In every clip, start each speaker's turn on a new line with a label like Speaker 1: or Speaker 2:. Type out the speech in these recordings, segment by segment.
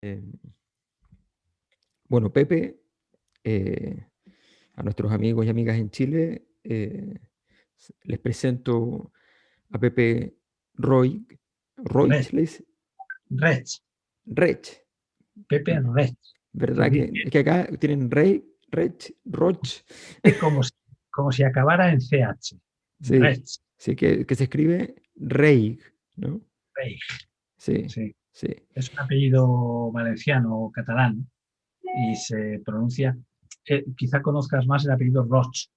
Speaker 1: Eh, bueno, Pepe, eh, a nuestros amigos y amigas en Chile, les presento a Pepe Roy,
Speaker 2: Red,
Speaker 1: Roig, le dice,
Speaker 2: Rech,
Speaker 1: Rech,
Speaker 2: Pepe Rech. Se
Speaker 1: ¿verdad?
Speaker 2: dice
Speaker 1: Es que acá tienen Rey, Rech, Roch,
Speaker 2: como si acabara en CH.
Speaker 1: sí,
Speaker 2: Rech,
Speaker 1: sí, que se escribe Reig, ¿no?
Speaker 2: Reich,
Speaker 1: Sí,
Speaker 2: sí.
Speaker 1: sí,
Speaker 2: Es un apellido valenciano o catalán y se pronuncia, quizá conozcas más el apellido Roch.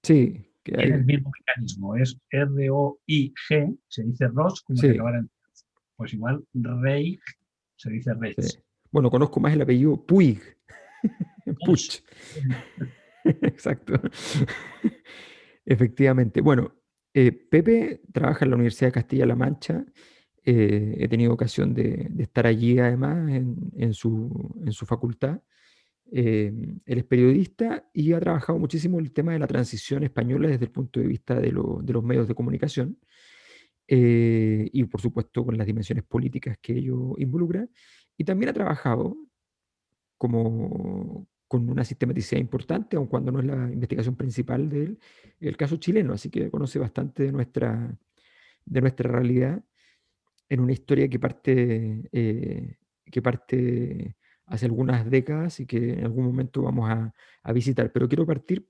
Speaker 1: sí, que
Speaker 2: Tiene el
Speaker 1: hay,
Speaker 2: mismo mecanismo, es R-O-I-G, se dice Roch como si
Speaker 1: sí,
Speaker 2: acabara en CH. Pues igual Reich se dice
Speaker 1: sí.
Speaker 2: Rech.
Speaker 1: Bueno, conozco más el apellido Puig,
Speaker 2: Puch.
Speaker 1: Puch, exacto. Efectivamente. Bueno, Pepe trabaja en la Universidad de Castilla-La Mancha. He tenido ocasión de estar allí además en su facultad. Él es periodista y ha trabajado muchísimo el tema de la transición española desde el punto de vista de los medios de comunicación y por supuesto con las dimensiones políticas que ello involucra. Y también ha trabajado como con una sistematicidad importante, aun cuando no es la investigación principal de él, el caso chileno, así que conoce bastante de nuestra realidad en una historia que parte hace algunas décadas y que en algún momento vamos a visitar. Pero quiero partir,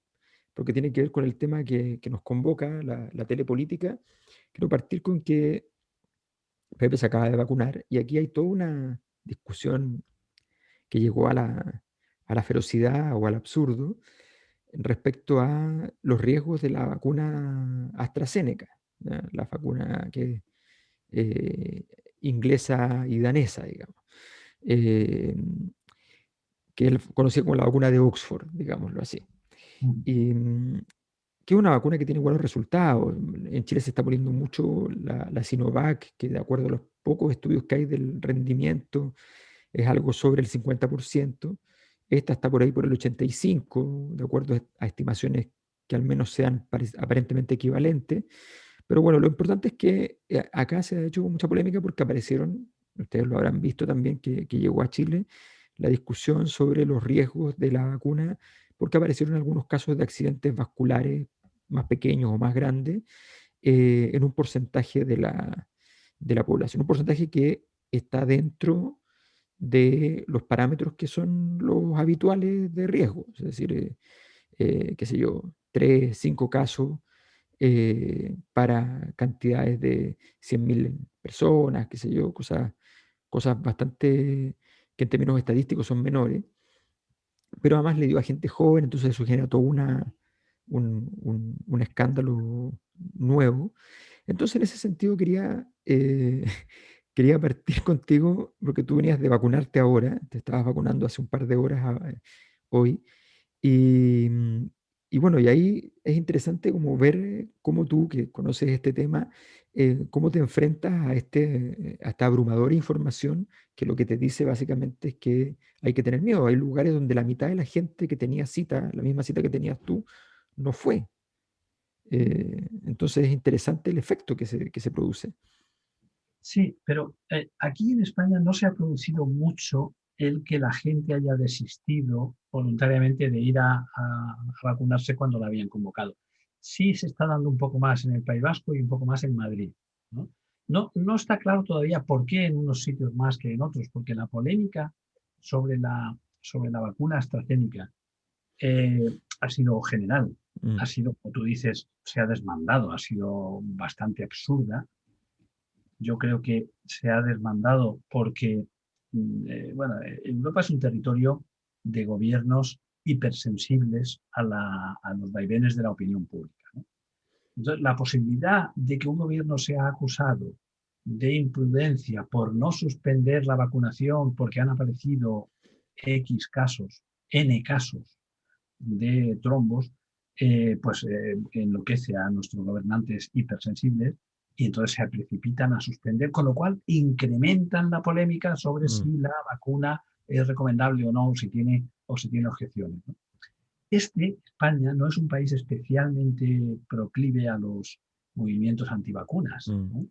Speaker 1: porque tiene que ver con el tema que nos convoca, la telepolítica, quiero partir con que Pepe se acaba de vacunar y aquí hay toda una discusión que llegó a la ferocidad o al absurdo respecto a los riesgos de la vacuna AstraZeneca, ¿ya? La vacuna que eh, inglesa y danesa, digamos, eh, que es conocida como la vacuna de Oxford, digámoslo así. Y que es una vacuna que tiene buenos resultados. En Chile se está poniendo mucho la Sinovac, que de acuerdo a los pocos estudios que hay del rendimiento, es algo sobre el 50%. Esta está por ahí por el 85%, de acuerdo a estimaciones que al menos sean aparentemente equivalentes. Pero bueno, lo importante es que acá se ha hecho mucha polémica porque aparecieron, ustedes lo habrán visto también, que llegó a Chile la discusión sobre los riesgos de la vacuna, porque aparecieron algunos casos de accidentes vasculares más pequeños o más grandes en un porcentaje de la población, un porcentaje que está dentro de los parámetros que son los habituales de riesgo, es decir, qué sé yo, 3, 5 casos para cantidades de 100.000 personas, qué sé yo, cosas bastante que en términos estadísticos son menores, pero además le dio a gente joven, entonces eso genera todo un escándalo nuevo. Entonces, en ese sentido, quería partir contigo, porque tú venías de vacunarte ahora, te estabas vacunando hace un par de horas hoy, y, y bueno, y ahí es interesante como ver cómo tú, que conoces este tema, cómo te enfrentas a esta abrumadora información que lo que te dice básicamente es que hay que tener miedo. Hay lugares donde la mitad de la gente que tenía cita, la misma cita que tenías tú, no fue. Entonces es interesante el efecto que se produce.
Speaker 2: Sí, pero aquí en España no se ha producido mucho el que la gente haya desistido voluntariamente de ir a vacunarse cuando la habían convocado. Sí se está dando un poco más en el País Vasco y un poco más en Madrid, ¿no? No está claro todavía por qué en unos sitios más que en otros, porque la polémica sobre la vacuna AstraZeneca ha sido general, ha
Speaker 1: Mm,
Speaker 2: sido, como tú dices, se ha desmandado, ha sido bastante absurda. Yo creo que se ha desmandado porque, bueno, Europa es un territorio de gobiernos hipersensibles a los vaivenes de la opinión pública, ¿no? Entonces, la posibilidad de que un gobierno sea acusado de imprudencia por no suspender la vacunación porque han aparecido X casos, N casos de trombos, pues enloquece a nuestros gobernantes hipersensibles y entonces se precipitan a suspender, con lo cual incrementan la polémica sobre
Speaker 1: mm,
Speaker 2: si la vacuna es recomendable o no, o si tiene objeciones, ¿no? España, no es un país especialmente proclive a los movimientos antivacunas,
Speaker 1: mm.
Speaker 2: ¿no?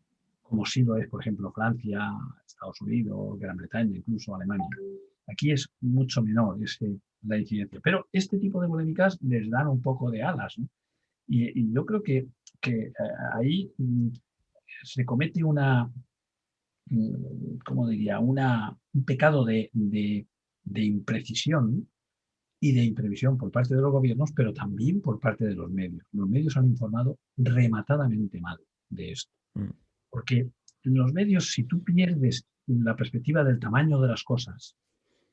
Speaker 2: como sí lo es, por ejemplo, Francia, Estados Unidos, Gran Bretaña, incluso Alemania. Aquí es mucho menor la incidencia. Pero este tipo de polémicas les dan un poco de alas, ¿no? Y yo creo que ahí se comete ¿cómo diría? Un pecado de imprecisión y de imprevisión por parte de los gobiernos, pero también por parte de los medios. Los medios han informado rematadamente mal de esto.
Speaker 1: Mm.
Speaker 2: Porque en los medios, si tú pierdes la perspectiva del tamaño de las cosas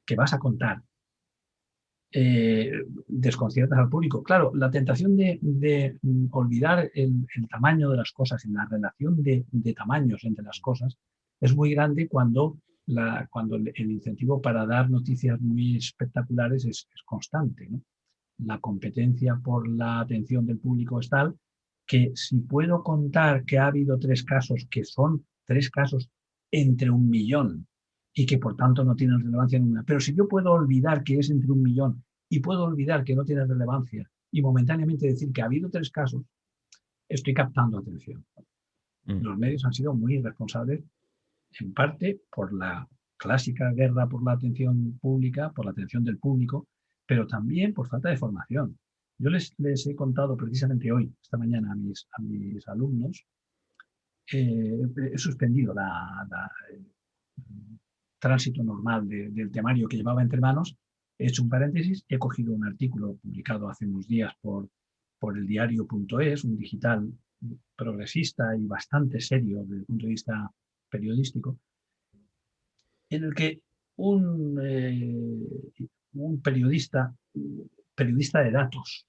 Speaker 2: que vas a contar, desconciertas al público. Claro, la tentación de olvidar el tamaño de las cosas y la relación de tamaños entre las cosas es muy grande cuando el incentivo para dar noticias muy espectaculares es constante, ¿no? La competencia por la atención del público es tal que si puedo contar que ha habido 3 casos, que son 3 casos entre 1 millón y que por tanto no tienen relevancia ninguna, pero si yo puedo olvidar que es entre 1 millón y puedo olvidar que no tiene relevancia y momentáneamente decir que ha habido 3 casos, estoy captando atención.
Speaker 1: Mm.
Speaker 2: Los medios han sido muy irresponsables, en parte por la clásica guerra por la atención pública, por la atención del público, pero también por falta de formación. Yo les he contado precisamente hoy, esta mañana, a mis alumnos, he suspendido el tránsito normal del temario que llevaba entre manos, he hecho un paréntesis, he cogido un artículo publicado hace unos días por el diario.es, un digital progresista y bastante serio desde el punto de vista periodístico, en el que un periodista de datos,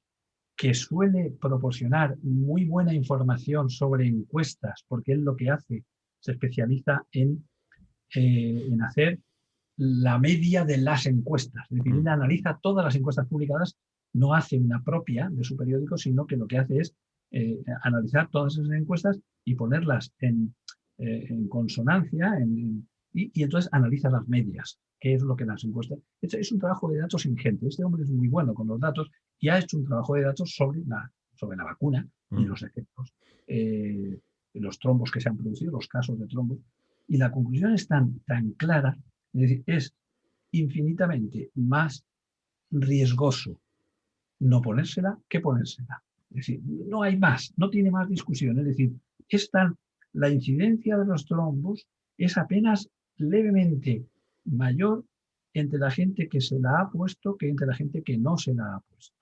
Speaker 2: que suele proporcionar muy buena información sobre encuestas, porque él lo que hace se especializa en hacer la media de las encuestas. Es decir, él
Speaker 1: Mm.
Speaker 2: analiza todas las encuestas publicadas, no hace una propia de su periódico, sino que lo que hace es analizar todas esas encuestas y ponerlas en consonancia y entonces analiza las medias, que es lo que las encuestas. Es un trabajo de datos ingente. Este hombre es muy bueno con los datos y ha hecho un trabajo de datos sobre la vacuna y
Speaker 1: Mm.
Speaker 2: los efectos, los trombos que se han producido, los casos de trombos. Y la conclusión es tan clara, es decir, es infinitamente más riesgoso no ponérsela que ponérsela. Es decir, no hay más, no tiene más discusión. Es decir, la incidencia de los trombos es apenas levemente mayor entre la gente que se la ha puesto que entre la gente que no se la ha puesto.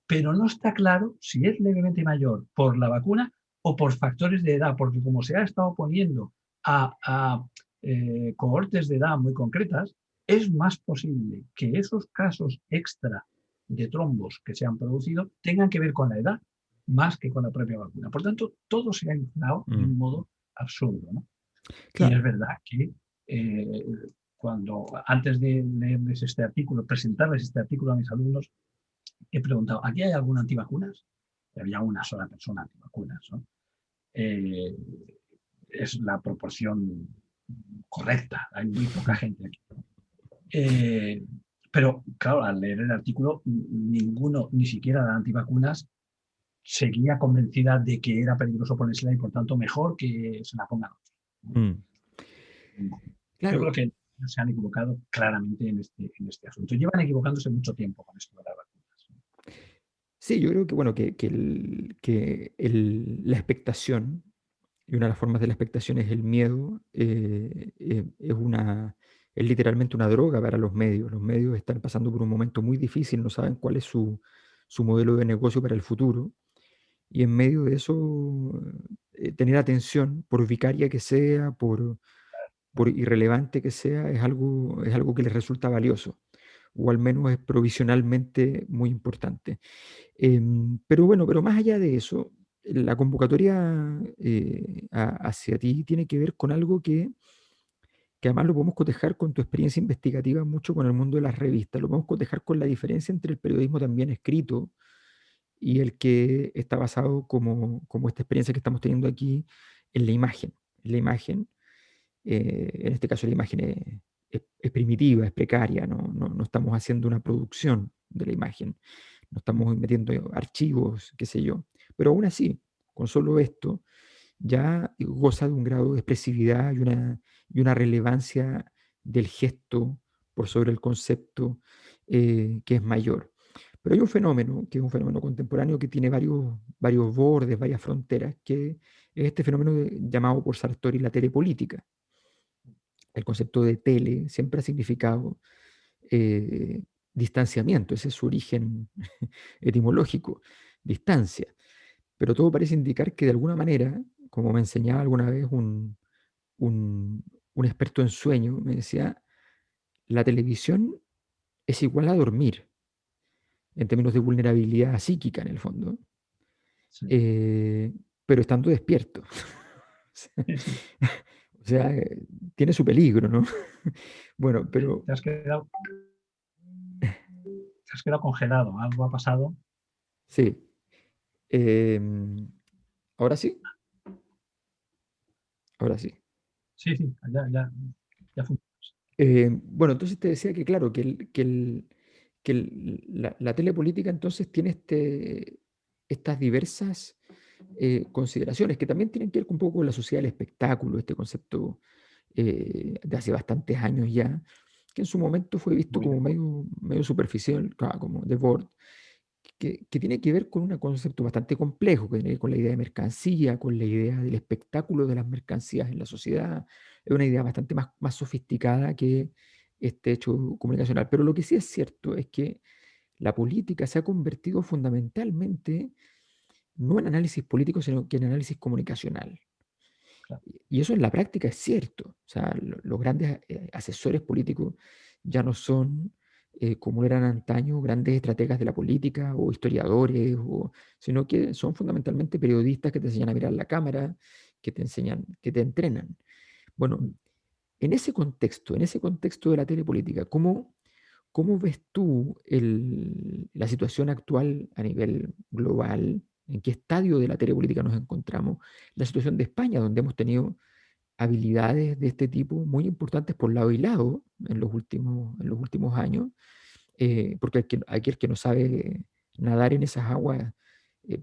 Speaker 2: Pero no está claro si es levemente mayor por la vacuna o por factores de edad, porque como se ha estado poniendo a cohortes de edad muy concretas, es más posible que esos casos extra de trombos que se han producido tengan que ver con la edad más que con la propia vacuna. Por tanto, todo se ha inflado de
Speaker 1: Mm.
Speaker 2: un modo absurdo, ¿no? Y
Speaker 1: Claro.
Speaker 2: es verdad que antes de leerles este artículo, presentarles este artículo a mis alumnos, he preguntado, ¿aquí hay alguna antivacunas? Y había una sola persona antivacunas, ¿no? Eh, es la proporción correcta, hay muy poca gente aquí, ¿no? Pero, claro, al leer el artículo, ninguno, ni siquiera las antivacunas, seguía convencida de que era peligroso ponérsela y, por tanto, mejor que se la pongan otros, ¿no?
Speaker 1: Mm.
Speaker 2: Yo
Speaker 1: Claro.
Speaker 2: creo que se han equivocado claramente en este asunto. Llevan equivocándose mucho tiempo con esto de las vacunas.
Speaker 1: Sí, yo creo que, bueno, la expectación, y una de las formas de la expectación es el miedo, es literalmente una droga para los medios. Los medios están pasando por un momento muy difícil, no saben cuál es su modelo de negocio para el futuro, y en medio de eso, tener atención, por vicaria que sea, por irrelevante que sea, es algo que les resulta valioso, o al menos es provisionalmente muy importante. Pero bueno, pero más allá de eso, la convocatoria hacia ti tiene que ver con algo que además lo podemos cotejar con tu experiencia investigativa mucho con el mundo de las revistas, lo podemos cotejar con la diferencia entre el periodismo también escrito y el que está basado como esta experiencia que estamos teniendo aquí en la imagen. En la imagen, en este caso la imagen es primitiva, es precaria, no estamos haciendo una producción de la imagen, no estamos metiendo archivos, qué sé yo. Pero aún así, con solo esto, ya goza de un grado de expresividad y una relevancia del gesto por sobre el concepto que es mayor. Pero hay un fenómeno, que es un fenómeno contemporáneo que tiene varios bordes, varias fronteras, que es este fenómeno llamado por Sartori la telepolítica. El concepto de tele siempre ha significado distanciamiento, ese es su origen etimológico, distancia. Pero todo parece indicar que de alguna manera, como me enseñaba alguna vez un, un experto en sueño, me decía, la televisión es igual a dormir, en términos de vulnerabilidad psíquica en el fondo,
Speaker 2: Sí,
Speaker 1: eh, pero estando despierto.
Speaker 2: sí, sí.
Speaker 1: O sea, tiene su peligro, ¿no? Bueno, pero
Speaker 2: Te has quedado congelado, algo ha pasado.
Speaker 1: sí. Ahora sí, ahora sí.
Speaker 2: Sí, sí, ya funciona.
Speaker 1: Bueno, entonces te decía que claro, la telepolítica entonces tiene estas diversas consideraciones que también tienen que ver un poco con la sociedad del espectáculo, este concepto de hace bastantes años ya, que en su momento fue visto
Speaker 2: Muy de
Speaker 1: como
Speaker 2: acuerdo.
Speaker 1: medio superficial, claro, como de Bord, que tiene que ver con un concepto bastante complejo, que tiene que ver con la idea de mercancía, con la idea del espectáculo de las mercancías en la sociedad. Es una idea bastante más sofisticada que este hecho comunicacional. Pero lo que sí es cierto es que la política se ha convertido fundamentalmente no en análisis político, sino que en análisis comunicacional.
Speaker 2: Claro.
Speaker 1: Y eso en la práctica es cierto. O sea, los grandes asesores políticos ya no son, como eran antaño, grandes estrategas de la política o historiadores, sino que son fundamentalmente periodistas que te enseñan a mirar la cámara, que te enseñan, que te entrenan. Bueno,
Speaker 2: Mm.
Speaker 1: en ese contexto de la telepolítica, ¿cómo ves tú la situación actual a nivel global? ¿En qué estadio de la telepolítica nos encontramos? La situación de España, donde hemos tenido habilidades de este tipo muy importantes por lado y lado en los últimos años, porque aquel que no sabe nadar en esas aguas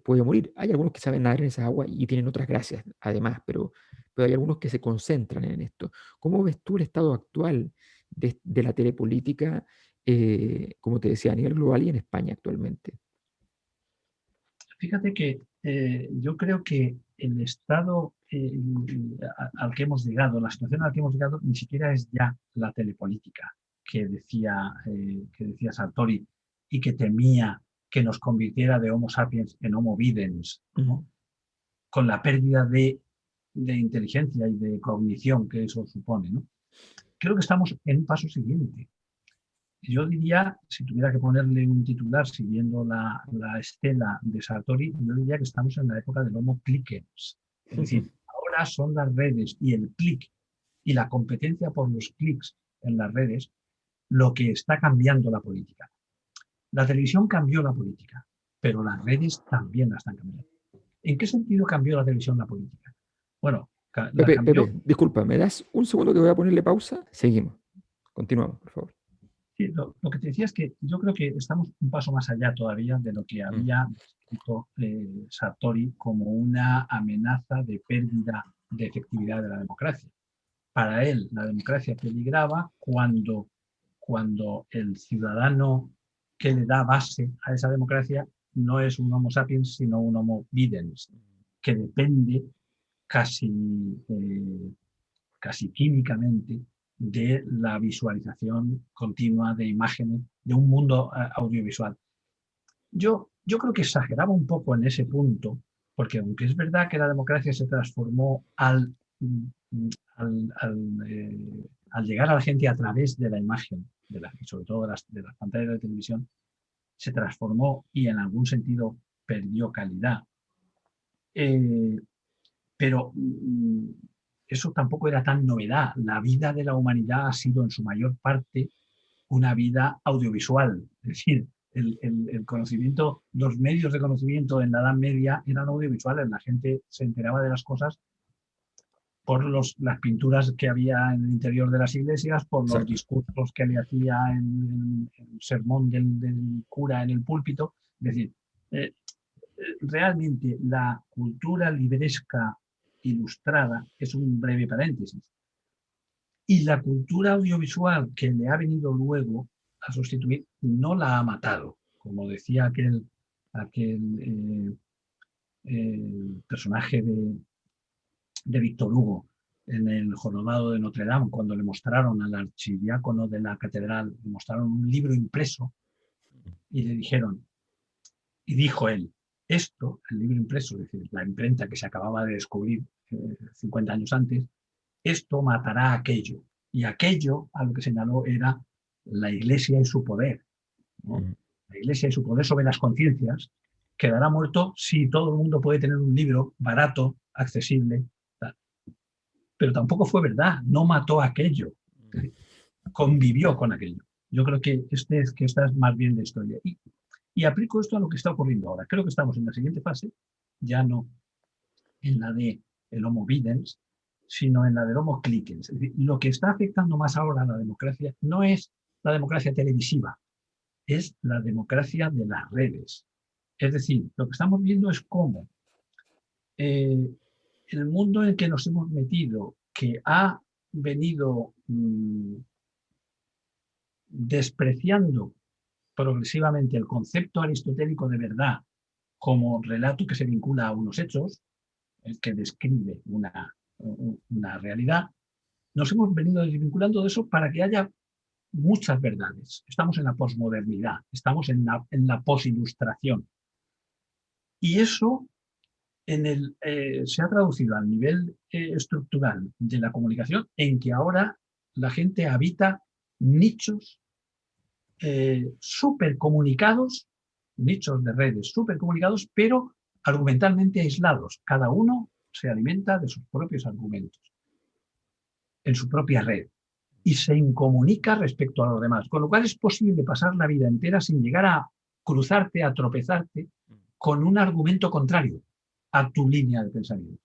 Speaker 1: puede morir. Hay algunos que saben nadar en esas aguas y tienen otras gracias, además, pero hay algunos que se concentran en esto. ¿Cómo ves tú el estado actual de la telepolítica, como te decía, a nivel global y en España actualmente?
Speaker 2: Fíjate que yo creo que el estado al que hemos llegado, la situación a la que hemos llegado, ni siquiera es ya la telepolítica que decía Sartori y que temía que nos convirtiera de Homo sapiens en Homo videns,
Speaker 1: Mm,
Speaker 2: ¿no? Con la pérdida de inteligencia y de cognición que eso supone, ¿no? Creo que estamos en un paso siguiente. Yo diría, si tuviera que ponerle un titular siguiendo la estela de Sartori, yo diría que estamos en la época del Homo clickers. Es decir, ahora son las redes y el click y la competencia por los clics en las redes lo que está cambiando la política. La televisión cambió la política, pero las redes también la están cambiando. ¿En qué sentido cambió la televisión la política? Bueno, la cambió.
Speaker 1: Pepe, disculpa, ¿me das un segundo que voy a ponerle pausa? Seguimos. Continuamos, por favor.
Speaker 2: Sí, lo que te decía es que yo creo que estamos un paso más allá todavía de lo que
Speaker 1: Mm,
Speaker 2: había descrito Sartori como una amenaza de pérdida de efectividad de la democracia. Para él, la democracia peligraba cuando el ciudadano que le da base a esa democracia no es un Homo sapiens, sino un Homo videns, que depende casi casi químicamente de la visualización continua de imágenes de un mundo audiovisual. Yo creo que exageraba un poco en ese punto, porque aunque es verdad que la democracia se transformó al, al, al llegar a la gente a través de la imagen, y sobre todo de las pantallas de televisión, se transformó y en algún sentido perdió calidad. Eh, pero eso tampoco era tan novedad. La vida de la humanidad ha sido en su mayor parte una vida audiovisual. Es decir, el conocimiento, los medios de conocimiento en la Edad Media eran audiovisuales. La gente se enteraba de las cosas por las pinturas que había en el interior de las iglesias, por los
Speaker 1: exacto.
Speaker 2: discursos que le hacía en el sermón del cura en el púlpito. Es decir, realmente la cultura libresca ilustrada es un breve paréntesis. Y la cultura audiovisual que le ha venido luego a sustituir no la ha matado, como decía aquel personaje de Víctor Hugo en el Jorobado de Notre Dame, cuando le mostraron al archidiácono de la catedral, le mostraron un libro impreso y le dijeron, y dijo él, esto, el libro impreso, es decir, la imprenta que se acababa de descubrir 50 años antes, esto matará a aquello. Y aquello, a lo que señaló, era la Iglesia y su poder, ¿no? La Iglesia y su poder sobre las conciencias quedará muerto si todo el mundo puede tener un libro barato, accesible. Tal. Pero tampoco fue verdad, no mató aquello, convivió con aquello. Yo creo que esta es más bien la historia. Y aplico esto a lo que está ocurriendo ahora. Creo que estamos en la siguiente fase, ya no en la de el Homo videns, sino en la del Homo clickens. Es decir, lo que está afectando más ahora a la democracia no es la democracia televisiva, es la democracia de las redes. Es decir, lo que estamos viendo es cómo el mundo en el que nos hemos metido, que ha venido despreciando progresivamente el concepto aristotélico de verdad como relato que se vincula a unos hechos, que describe una realidad, nos hemos venido desvinculando de eso para que haya muchas verdades. Estamos en la posmodernidad, estamos en la posilustración. Y eso se ha traducido al nivel estructural de la comunicación en que ahora la gente habita nichos súper comunicados, nichos de redes súper comunicados, pero argumentalmente aislados. Cada uno se alimenta de sus propios argumentos en su propia red y se incomunica respecto a los demás, con lo cual es posible pasar la vida entera sin llegar a cruzarte, a tropezarte con un argumento contrario a tu línea de pensamiento.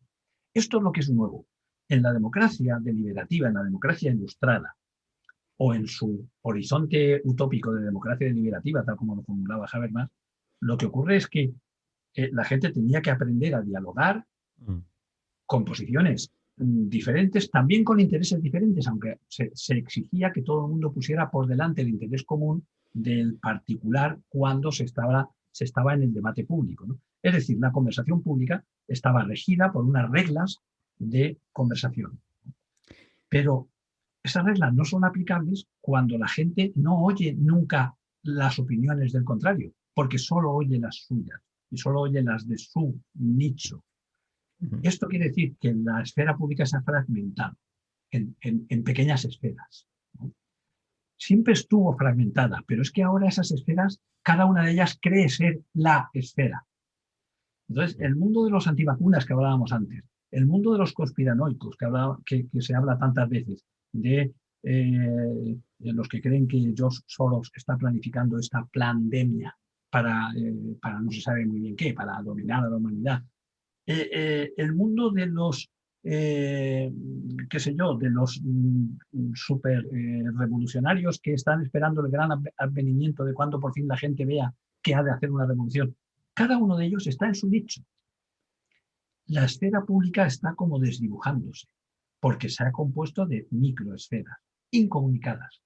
Speaker 2: Esto es lo que es nuevo. En la democracia deliberativa, en la democracia ilustrada, o en su horizonte utópico de democracia deliberativa, tal como lo formulaba Habermas, lo que ocurre es que la gente tenía que aprender a dialogar con posiciones diferentes, también con intereses diferentes, aunque se exigía que todo el mundo pusiera por delante el interés común del particular cuando se estaba en el debate público, ¿no? Es decir, la conversación pública estaba regida por unas reglas de conversación. Pero esas reglas no son aplicables cuando la gente no oye nunca las opiniones del contrario, porque solo oye las suyas y solo oye las de su nicho. Esto quiere decir que la esfera pública se ha fragmentado en pequeñas esferas, ¿no? Siempre estuvo fragmentada, pero es que ahora esas esferas, cada una de ellas cree ser la esfera. Entonces, el mundo de los antivacunas que hablábamos antes, el mundo de los conspiranoicos que se habla tantas veces, de los que creen que George Soros está planificando esta pandemia para no se sabe muy bien qué, para dominar a la humanidad. El mundo de los, qué sé yo, de los super revolucionarios que están esperando el gran advenimiento de cuando por fin la gente vea que ha de hacer una revolución. Cada uno de ellos está en su nicho. La esfera pública está como desdibujándose, porque se ha compuesto de microesferas, incomunicadas,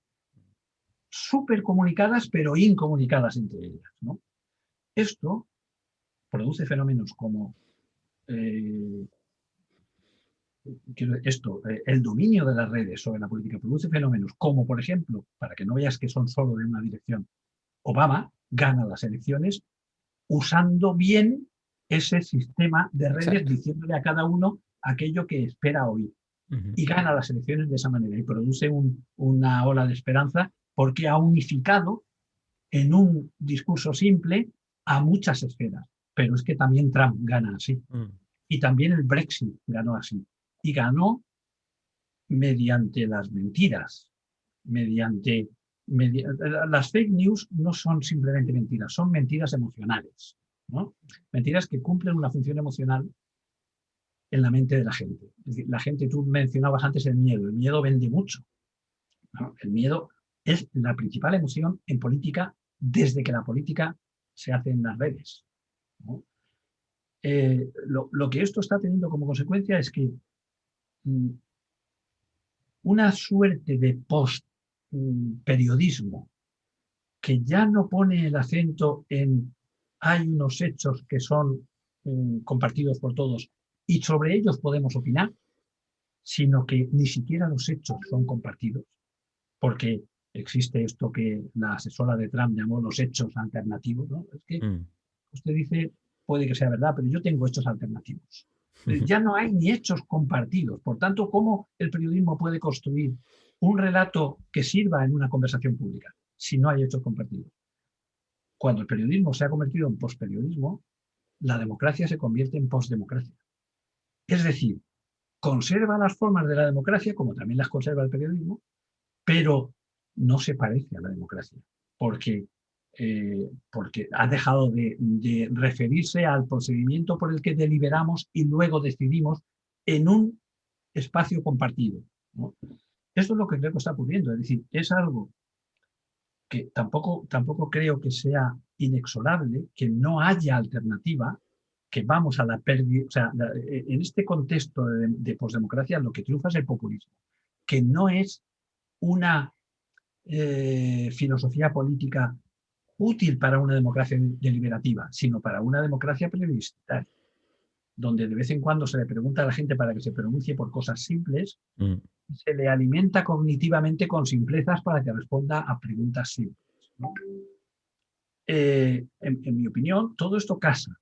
Speaker 2: supercomunicadas, pero incomunicadas entre ellas, ¿no? Esto produce fenómenos como el dominio de las redes sobre la política produce fenómenos como, por ejemplo, para que no veas que son solo de una dirección, Obama gana las elecciones usando bien ese sistema de redes, exacto, diciéndole a cada uno aquello que espera oír. Y gana las elecciones de esa manera y produce una ola de esperanza porque ha unificado en un discurso simple a muchas esferas. Pero es que también Trump gana así. Y también el Brexit ganó así. Y ganó mediante las mentiras, las fake news no son simplemente mentiras, son mentiras emocionales, ¿no? Mentiras que cumplen una función emocional en la mente de la gente. Es decir, la gente, tú mencionabas antes el miedo vende mucho, ¿no? El miedo es la principal emoción en política desde que la política se hace en las redes, ¿no? lo que esto está teniendo como consecuencia es que mm, una suerte de post-periodismo que ya no pone el acento en hay unos hechos que son compartidos por todos y sobre ellos podemos opinar, sino que ni siquiera los hechos son compartidos, porque existe esto que la asesora de Trump llamó los hechos alternativos, ¿no? Es que
Speaker 1: Mm.
Speaker 2: usted dice, puede que sea verdad, pero yo tengo hechos alternativos. Ya no hay ni hechos compartidos. Por tanto, ¿cómo el periodismo puede construir un relato que sirva en una conversación pública si no hay hechos compartidos? Cuando el periodismo se ha convertido en posperiodismo, la democracia se convierte en postdemocracia. Es decir, conserva las formas de la democracia, como también las conserva el periodismo, pero no se parece a la democracia, porque ha dejado de referirse al procedimiento por el que deliberamos y luego decidimos en un espacio compartido, ¿no? Esto es lo que creo que está ocurriendo, es decir, es algo que tampoco creo que sea inexorable, que no haya alternativa, que vamos a la pérdida, o sea, en este contexto de posdemocracia lo que triunfa es el populismo, que no es una filosofía política útil para una democracia deliberativa, sino para una democracia plebiscitaria, donde de vez en cuando se le pregunta a la gente para que se pronuncie por cosas simples,
Speaker 1: Mm.
Speaker 2: y se le alimenta cognitivamente con simplezas para que responda a preguntas simples, ¿no? En mi opinión, todo esto casa,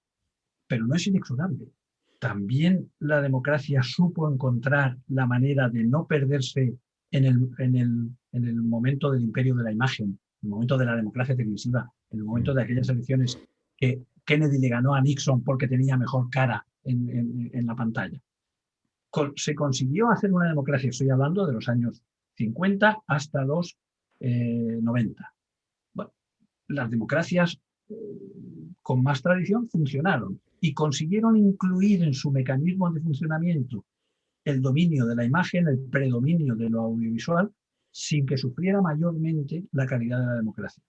Speaker 2: pero no es inexorable. También la democracia supo encontrar la manera de no perderse en el momento del imperio de la imagen, en el momento de la democracia televisiva, en el momento
Speaker 1: Mm.
Speaker 2: de aquellas elecciones que Kennedy le ganó a Nixon porque tenía mejor cara en la pantalla. Se consiguió hacer una democracia, estoy hablando de los años 50 hasta los 90. Bueno, las democracias con más tradición funcionaron y consiguieron incluir en su mecanismo de funcionamiento el dominio de la imagen, el predominio de lo audiovisual, sin que sufriera mayormente la calidad de la democracia.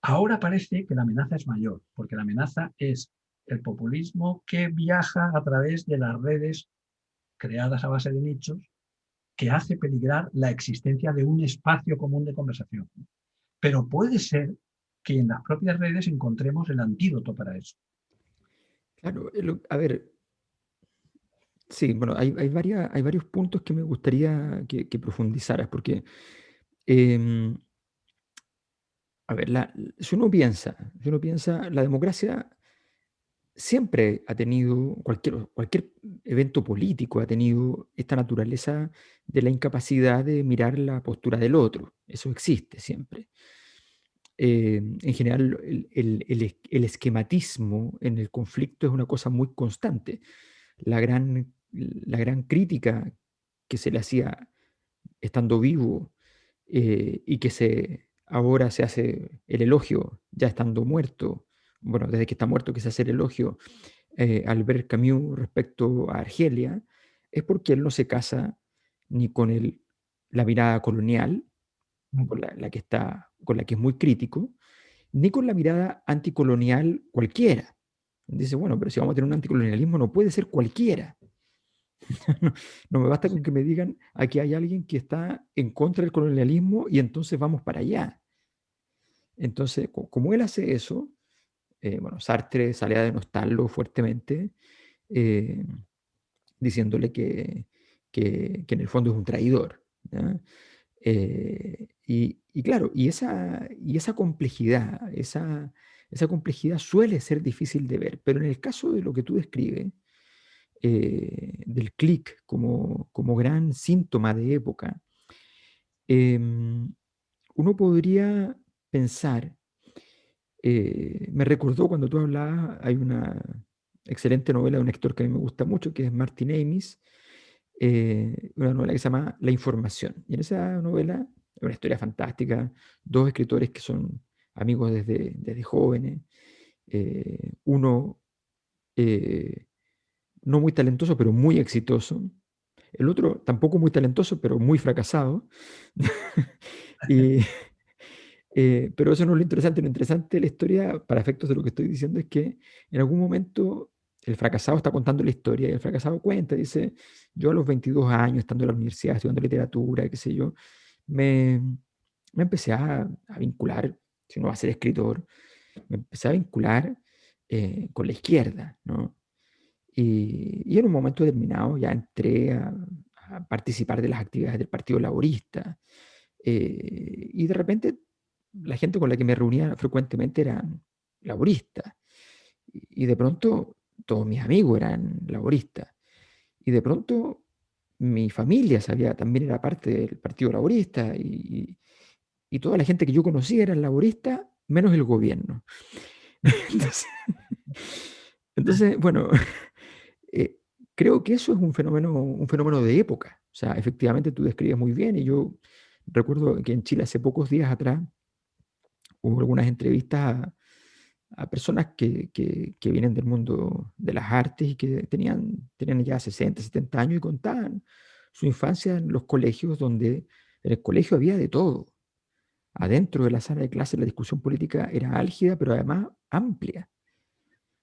Speaker 2: Ahora parece que la amenaza es mayor, porque la amenaza es el populismo que viaja a través de las redes creadas a base de nichos, que hace peligrar la existencia de un espacio común de conversación. Pero puede ser que en las propias redes encontremos el antídoto para eso.
Speaker 1: Claro, a ver, sí, bueno, hay varios puntos que me gustaría que profundizaras, porque, em, a ver, si uno piensa, la democracia siempre ha tenido, cualquier evento político ha tenido esta naturaleza de la incapacidad de mirar la postura del otro. Eso existe siempre. En general, el esquematismo en el conflicto es una cosa muy constante. La gran crítica que se le hacía estando vivo y que ahora se hace el elogio ya estando muerto, bueno, desde que está muerto que se hace el elogio Albert Camus respecto a Argelia, es porque él no se casa ni con la mirada colonial, con la que es muy crítico, ni con la mirada anticolonial cualquiera. Dice, bueno, pero si vamos a tener un anticolonialismo, no puede ser cualquiera. No, no me basta con que me digan, aquí hay alguien que está en contra del colonialismo y entonces vamos para allá. Entonces, como él hace eso, bueno, Sartre sale a denostarlo fuertemente, eh, diciéndole que en el fondo es un traidor. ¿Ya? Y claro, y esa complejidad, esa complejidad suele ser difícil de ver, pero en el caso de lo que tú describes, del clic como gran síntoma de época, em, uno podría pensar, me recordó cuando tú hablabas, hay una excelente novela de un escritor que a mí me gusta mucho, que es Martin Amis, una novela que se llama La Información. Y en esa novela, es una historia fantástica, dos escritores que son amigos desde jóvenes, uno eh, no muy talentoso, pero muy exitoso, el otro tampoco muy talentoso, pero muy fracasado. y, pero eso no es lo interesante de la historia, para efectos de lo que estoy diciendo, es que en algún momento el fracasado está contando la historia y el fracasado cuenta, dice, yo a los 22 años, estando en la universidad, estudiando literatura, qué sé yo, me, me empecé a vincular, si no va a ser escritor, me empecé a vincular con la izquierda, ¿no? Y en un momento determinado ya entré a participar de las actividades del Partido Laborista. Y de repente la gente con la que me reunía frecuentemente eran laboristas. Y de pronto todos mis amigos eran laboristas. Y de pronto mi familia sabía, también era parte del Partido Laborista. Y toda la gente que yo conocía era laborista, menos el gobierno. Entonces, entonces bueno, eh, creo que eso es un fenómeno de época. O sea, efectivamente tú describes muy bien y yo recuerdo que en Chile hace pocos días atrás hubo algunas entrevistas a personas que vienen del mundo de las artes y que tenían ya 60, 70 años y contaban su infancia en los colegios donde en el colegio había de todo. Adentro de la sala de clase la discusión política era álgida, pero además amplia.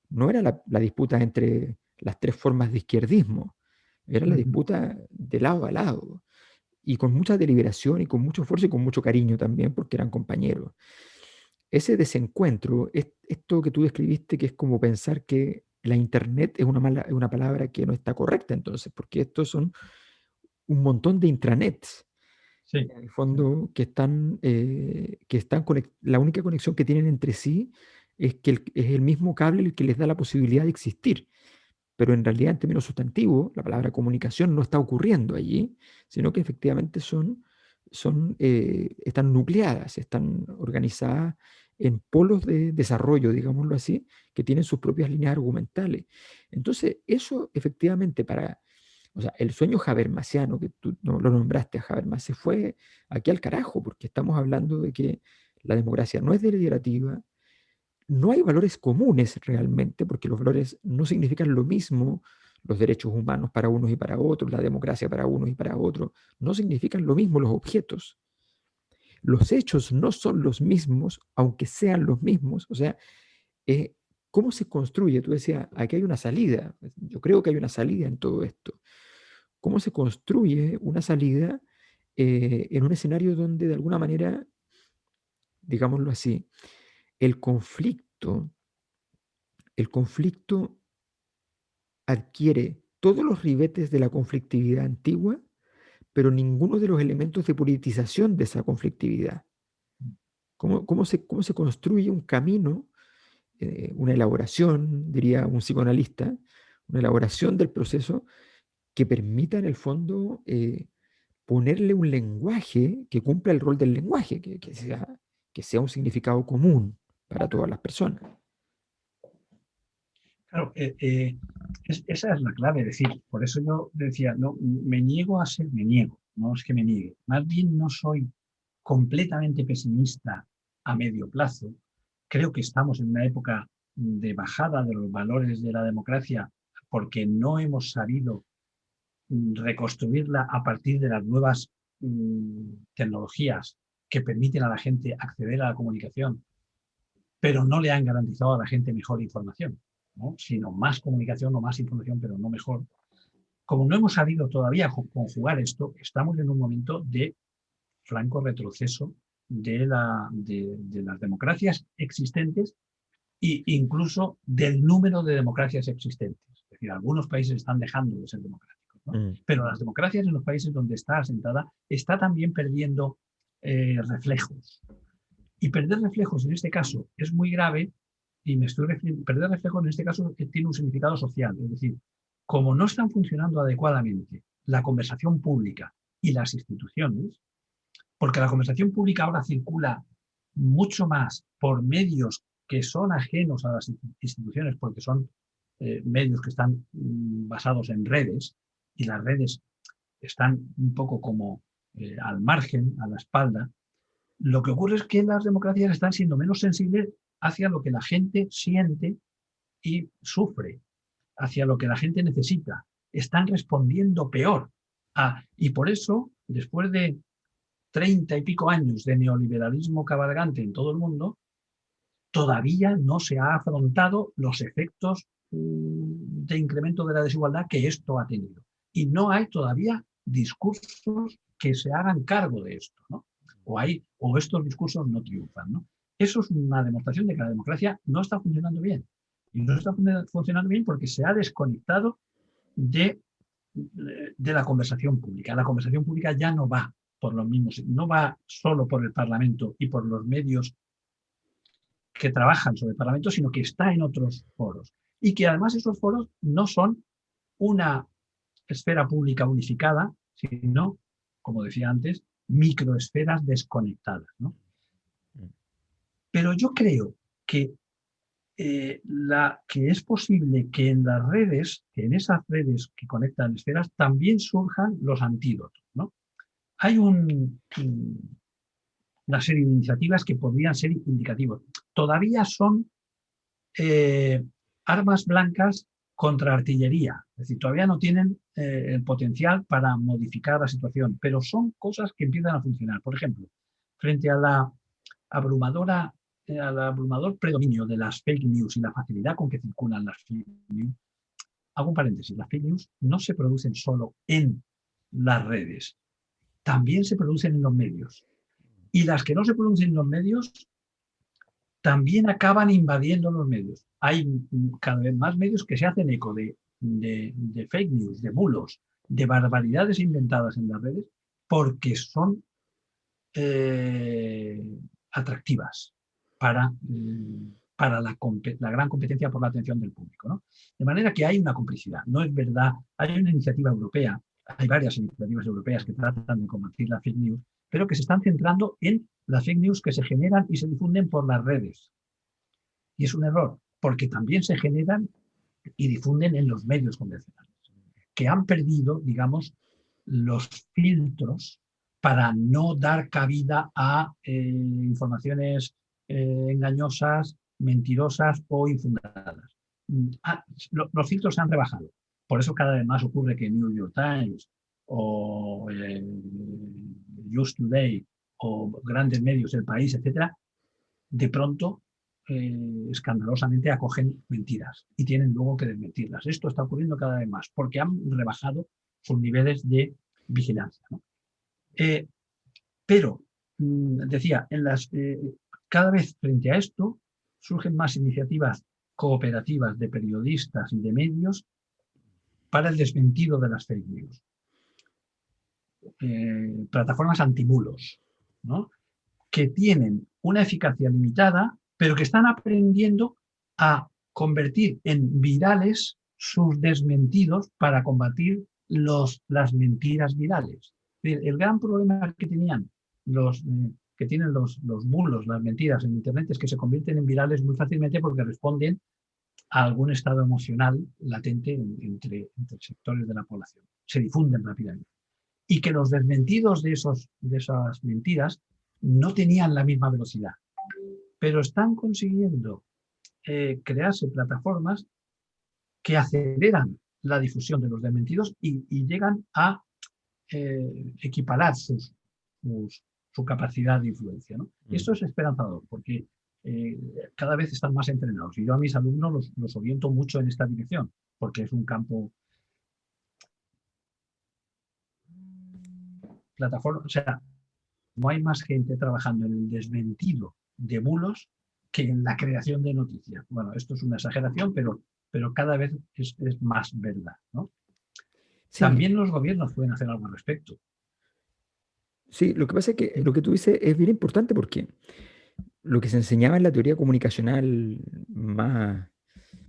Speaker 1: No era la disputa entre las tres formas de izquierdismo, era la
Speaker 2: Ujú.
Speaker 1: disputa de lado a lado, y con mucha deliberación y con mucho esfuerzo y con mucho cariño también, porque eran compañeros. Ese desencuentro, esto que tú describiste, que es como pensar que la Internet es una palabra que no está correcta entonces, porque estos son un montón de intranets,
Speaker 2: Sí,
Speaker 1: en el
Speaker 2: sí,
Speaker 1: fondo, la única conexión que tienen entre sí es que es el mismo cable el que les da la posibilidad de existir. Pero en realidad, en términos sustantivos, la palabra comunicación no está ocurriendo allí, sino que efectivamente están nucleadas, están organizadas en polos de desarrollo, digámoslo así, que tienen sus propias líneas argumentales. Entonces, eso efectivamente o sea, el sueño habermasiano, que tú no lo nombraste a Habermas, se fue aquí al carajo, porque estamos hablando de que la democracia no es deliberativa, no hay valores comunes realmente, porque los valores no significan lo mismo, los derechos humanos para unos y para otros, la democracia para unos y para otros, no significan lo mismo los objetos. Los hechos no son los mismos, aunque sean los mismos. O sea, eh, ¿cómo se construye? Tú decías, aquí hay una salida. Yo creo que hay una salida en todo esto. ¿Cómo se construye una salida en un escenario donde de alguna manera, digámoslo así, el conflicto, el conflicto adquiere todos los ribetes de la conflictividad antigua, pero ninguno de los elementos de politización de esa conflictividad? ¿Cómo se construye un camino, una elaboración, diría un psicoanalista, una elaboración del proceso que permita en el fondo ponerle un lenguaje que cumpla el rol del lenguaje, que sea un significado común para todas las personas?
Speaker 2: claro, esa es la clave. Es decir, por eso yo decía, no, me niego, no es que me niegue. Más bien no soy completamente pesimista a medio plazo. Creo que estamos en una época de bajada de los valores de la democracia porque no hemos sabido reconstruirla a partir de las nuevas tecnologías que permiten a la gente acceder a la comunicación, pero no le han garantizado a la gente mejor información, ¿no? Sino más comunicación o más información, pero no mejor. Como no hemos sabido todavía conjugar esto, estamos en un momento de franco retroceso de las democracias existentes e incluso del número de democracias existentes. Es decir, algunos países están dejando de ser democráticos, ¿no?
Speaker 1: Mm,
Speaker 2: Pero las democracias en los países donde está asentada está también perdiendo reflejos. Y perder reflejos en este caso es muy grave y perder reflejos en este caso tiene un significado social. Es decir, como no están funcionando adecuadamente la conversación pública y las instituciones, porque la conversación pública ahora circula mucho más por medios que son ajenos a las instituciones, porque son medios que están basados en redes, y las redes están un poco como al margen, a la espalda. Lo que ocurre es que las democracias están siendo menos sensibles hacia lo que la gente siente y sufre, hacia lo que la gente necesita. Están respondiendo peor. Y por eso, después de 30 y pico años de neoliberalismo cabalgante en todo el mundo, todavía no se ha afrontado los efectos de incremento de la desigualdad que esto ha tenido. Y no hay todavía discursos que se hagan cargo de esto, ¿no? O estos discursos no triunfan, ¿no? Eso es una demostración de que la democracia no está funcionando bien. Y no está funcionando bien porque se ha desconectado de, de la conversación pública. La conversación pública ya no va por los mismos, no va solo por el Parlamento y por los medios que trabajan sobre el Parlamento, sino que está en otros foros. Y que además esos foros no son una esfera pública unificada, sino, como decía antes, microesferas desconectadas, ¿no? Pero yo creo que, que es posible que en las redes, que en esas redes que conectan esferas, también surjan los antídotos, ¿no? Hay una serie de iniciativas que podrían ser indicativos. Todavía son armas blancas contra artillería. Es decir, todavía no tienen el potencial para modificar la situación, pero son cosas que empiezan a funcionar. Por ejemplo, frente a al abrumador predominio de las fake news y la facilidad con que circulan las fake news, hago un paréntesis, las fake news no se producen solo en las redes, también se producen en los medios. Y las que no se producen en los medios también acaban invadiendo los medios. Hay cada vez más medios que se hacen eco de fake news, de bulos, de barbaridades inventadas en las redes porque son atractivas para la gran competencia por la atención del público, ¿no? De manera que hay una complicidad. No es verdad, hay una iniciativa europea, hay varias iniciativas europeas que tratan de combatir la fake news, pero que se están centrando en las fake news que se generan y se difunden por las redes. Y es un error, porque también se generan y difunden en los medios convencionales, que han perdido, digamos, los filtros para no dar cabida a informaciones engañosas, mentirosas o infundadas. Los filtros se han rebajado. Por eso cada vez más ocurre que New York Times o Just Today o grandes medios del país, etcétera, de pronto escandalosamente acogen mentiras y tienen luego que desmentirlas. Esto está ocurriendo cada vez más porque han rebajado sus niveles de vigilancia, ¿no? Pero, decía, cada vez frente a esto surgen más iniciativas cooperativas de periodistas y de medios para el desmentido de las fake news. Plataformas antibulos, ¿no? Que tienen una eficacia limitada, pero que están aprendiendo a convertir en virales sus desmentidos para combatir las mentiras virales. El gran problema que tenían que tienen los bulos, las mentiras en Internet, es que se convierten en virales muy fácilmente porque responden a algún estado emocional latente entre sectores de la población. Se difunden rápidamente. Y que los desmentidos de esas mentiras no tenían la misma velocidad, pero están consiguiendo crearse plataformas que aceleran la difusión de los desmentidos y llegan a equiparar su capacidad de influencia, ¿no? Y esto es esperanzador porque cada vez están más entrenados y yo a mis alumnos los oriento mucho en esta dirección porque es un campo plataforma, o sea, no hay más gente trabajando en el desmentido de bulos que en la creación de noticias. Bueno, esto es una exageración, pero cada vez es más verdad, ¿no?
Speaker 1: Sí,
Speaker 2: También los gobiernos pueden hacer algo al respecto.
Speaker 1: sí, lo que pasa es que lo que tú dices es bien importante porque lo que se enseñaba en la teoría comunicacional más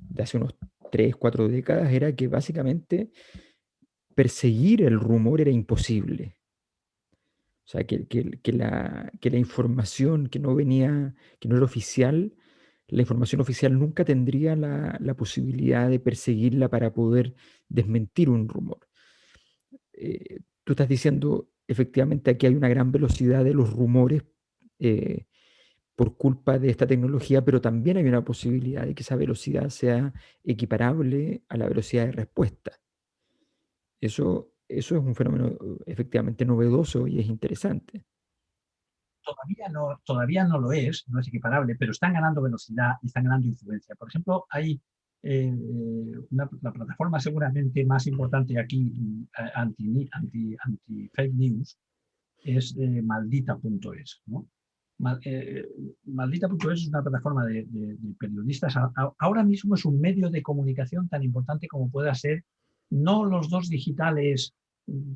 Speaker 1: de hace unos 3 4 décadas era que básicamente perseguir el rumor era imposible. O sea, que la información que no venía, que no era oficial, la información oficial nunca tendría la posibilidad de perseguirla para poder desmentir un rumor. Tú estás diciendo, efectivamente, aquí hay una gran velocidad de los rumores eh, por culpa de esta tecnología, pero también hay una posibilidad de que esa velocidad sea equiparable a la velocidad de respuesta. Eso es un fenómeno efectivamente novedoso y es interesante.
Speaker 2: Todavía no lo es, no es equiparable, pero están ganando velocidad y están ganando influencia. Por ejemplo, hay la plataforma seguramente más importante aquí anti-fake news es maldita.es, ¿no? Maldita.es es una plataforma de periodistas. Ahora mismo es un medio de comunicación tan importante como pueda ser, no los dos digitales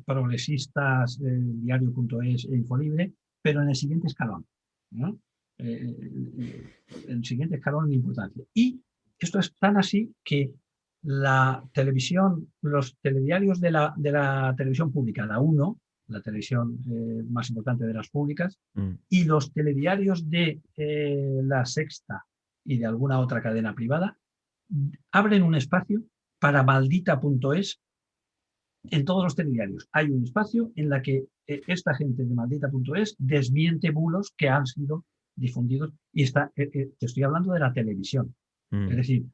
Speaker 2: progresistas, diario.es e Infolibre, pero en el siguiente escalón, ¿no? El siguiente escalón de importancia. Y esto es tan así que la televisión, los telediarios de la televisión pública, la 1, la televisión más importante de las públicas,
Speaker 1: Mm.
Speaker 2: y los telediarios de La Sexta y de alguna otra cadena privada abren un espacio para maldita.es en todos los telediarios. Hay un espacio en la que esta gente de maldita.es desmiente bulos que han sido difundidos y te estoy hablando de la televisión. Es
Speaker 1: Mm.
Speaker 2: decir,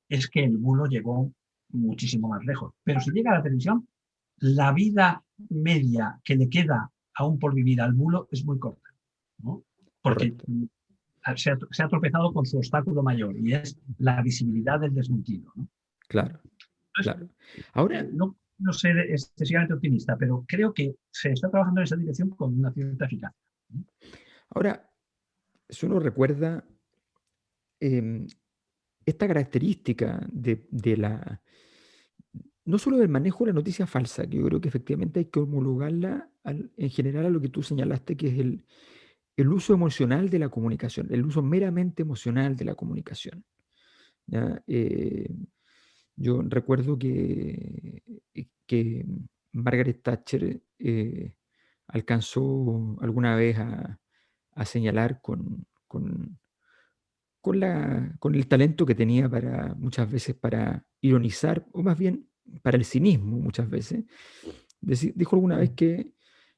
Speaker 2: es que el bulo llegó muchísimo más lejos. Pero si llega a la televisión, la vida media que le queda aún por vivir al bulo es muy corta, ¿no? Porque
Speaker 1: Correcto.
Speaker 2: se ha tropezado con su obstáculo mayor y es la visibilidad del desmentido, ¿no?
Speaker 1: Claro,
Speaker 2: Entonces,
Speaker 1: claro. Ahora,
Speaker 2: no ser excesivamente optimista, pero creo que se está trabajando en esa dirección con una cierta eficacia, ¿no?
Speaker 1: ahora, si uno recuerda em, esta característica de la, no solo del manejo de la noticia falsa, que yo creo que efectivamente hay que homologarla en general a lo que tú señalaste, que es el uso emocional de la comunicación, el uso meramente emocional de la comunicación. ¿Ya? Yo recuerdo que Margaret Thatcher alcanzó alguna vez a señalar con el talento que tenía para muchas veces para ironizar, o más bien para el cinismo muchas veces. Dijo alguna vez que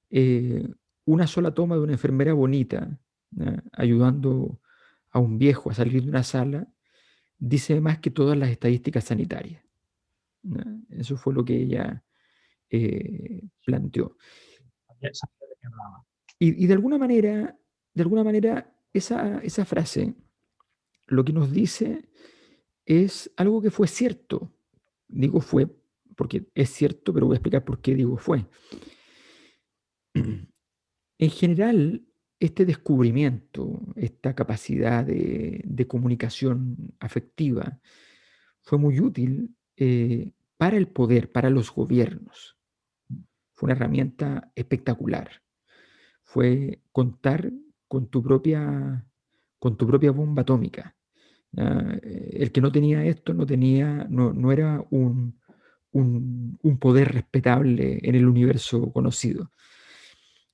Speaker 1: eh, una sola toma de una enfermera bonita, ¿ya? Ayudando a un viejo a salir de una sala, dice más que todas las estadísticas sanitarias. ¿Ya? Eso fue lo que ella planteó.
Speaker 2: Sabía de qué hablaba.
Speaker 1: Y de alguna manera esa frase lo que nos dice es algo que fue cierto. Digo fue porque es cierto, pero voy a explicar por qué digo fue. En general, este descubrimiento, esta capacidad de comunicación afectiva, fue muy útil para el poder, para los gobiernos. Fue una herramienta espectacular. Fue contar con con tu propia bomba atómica. El que no tenía esto no era un poder respetable en el universo conocido.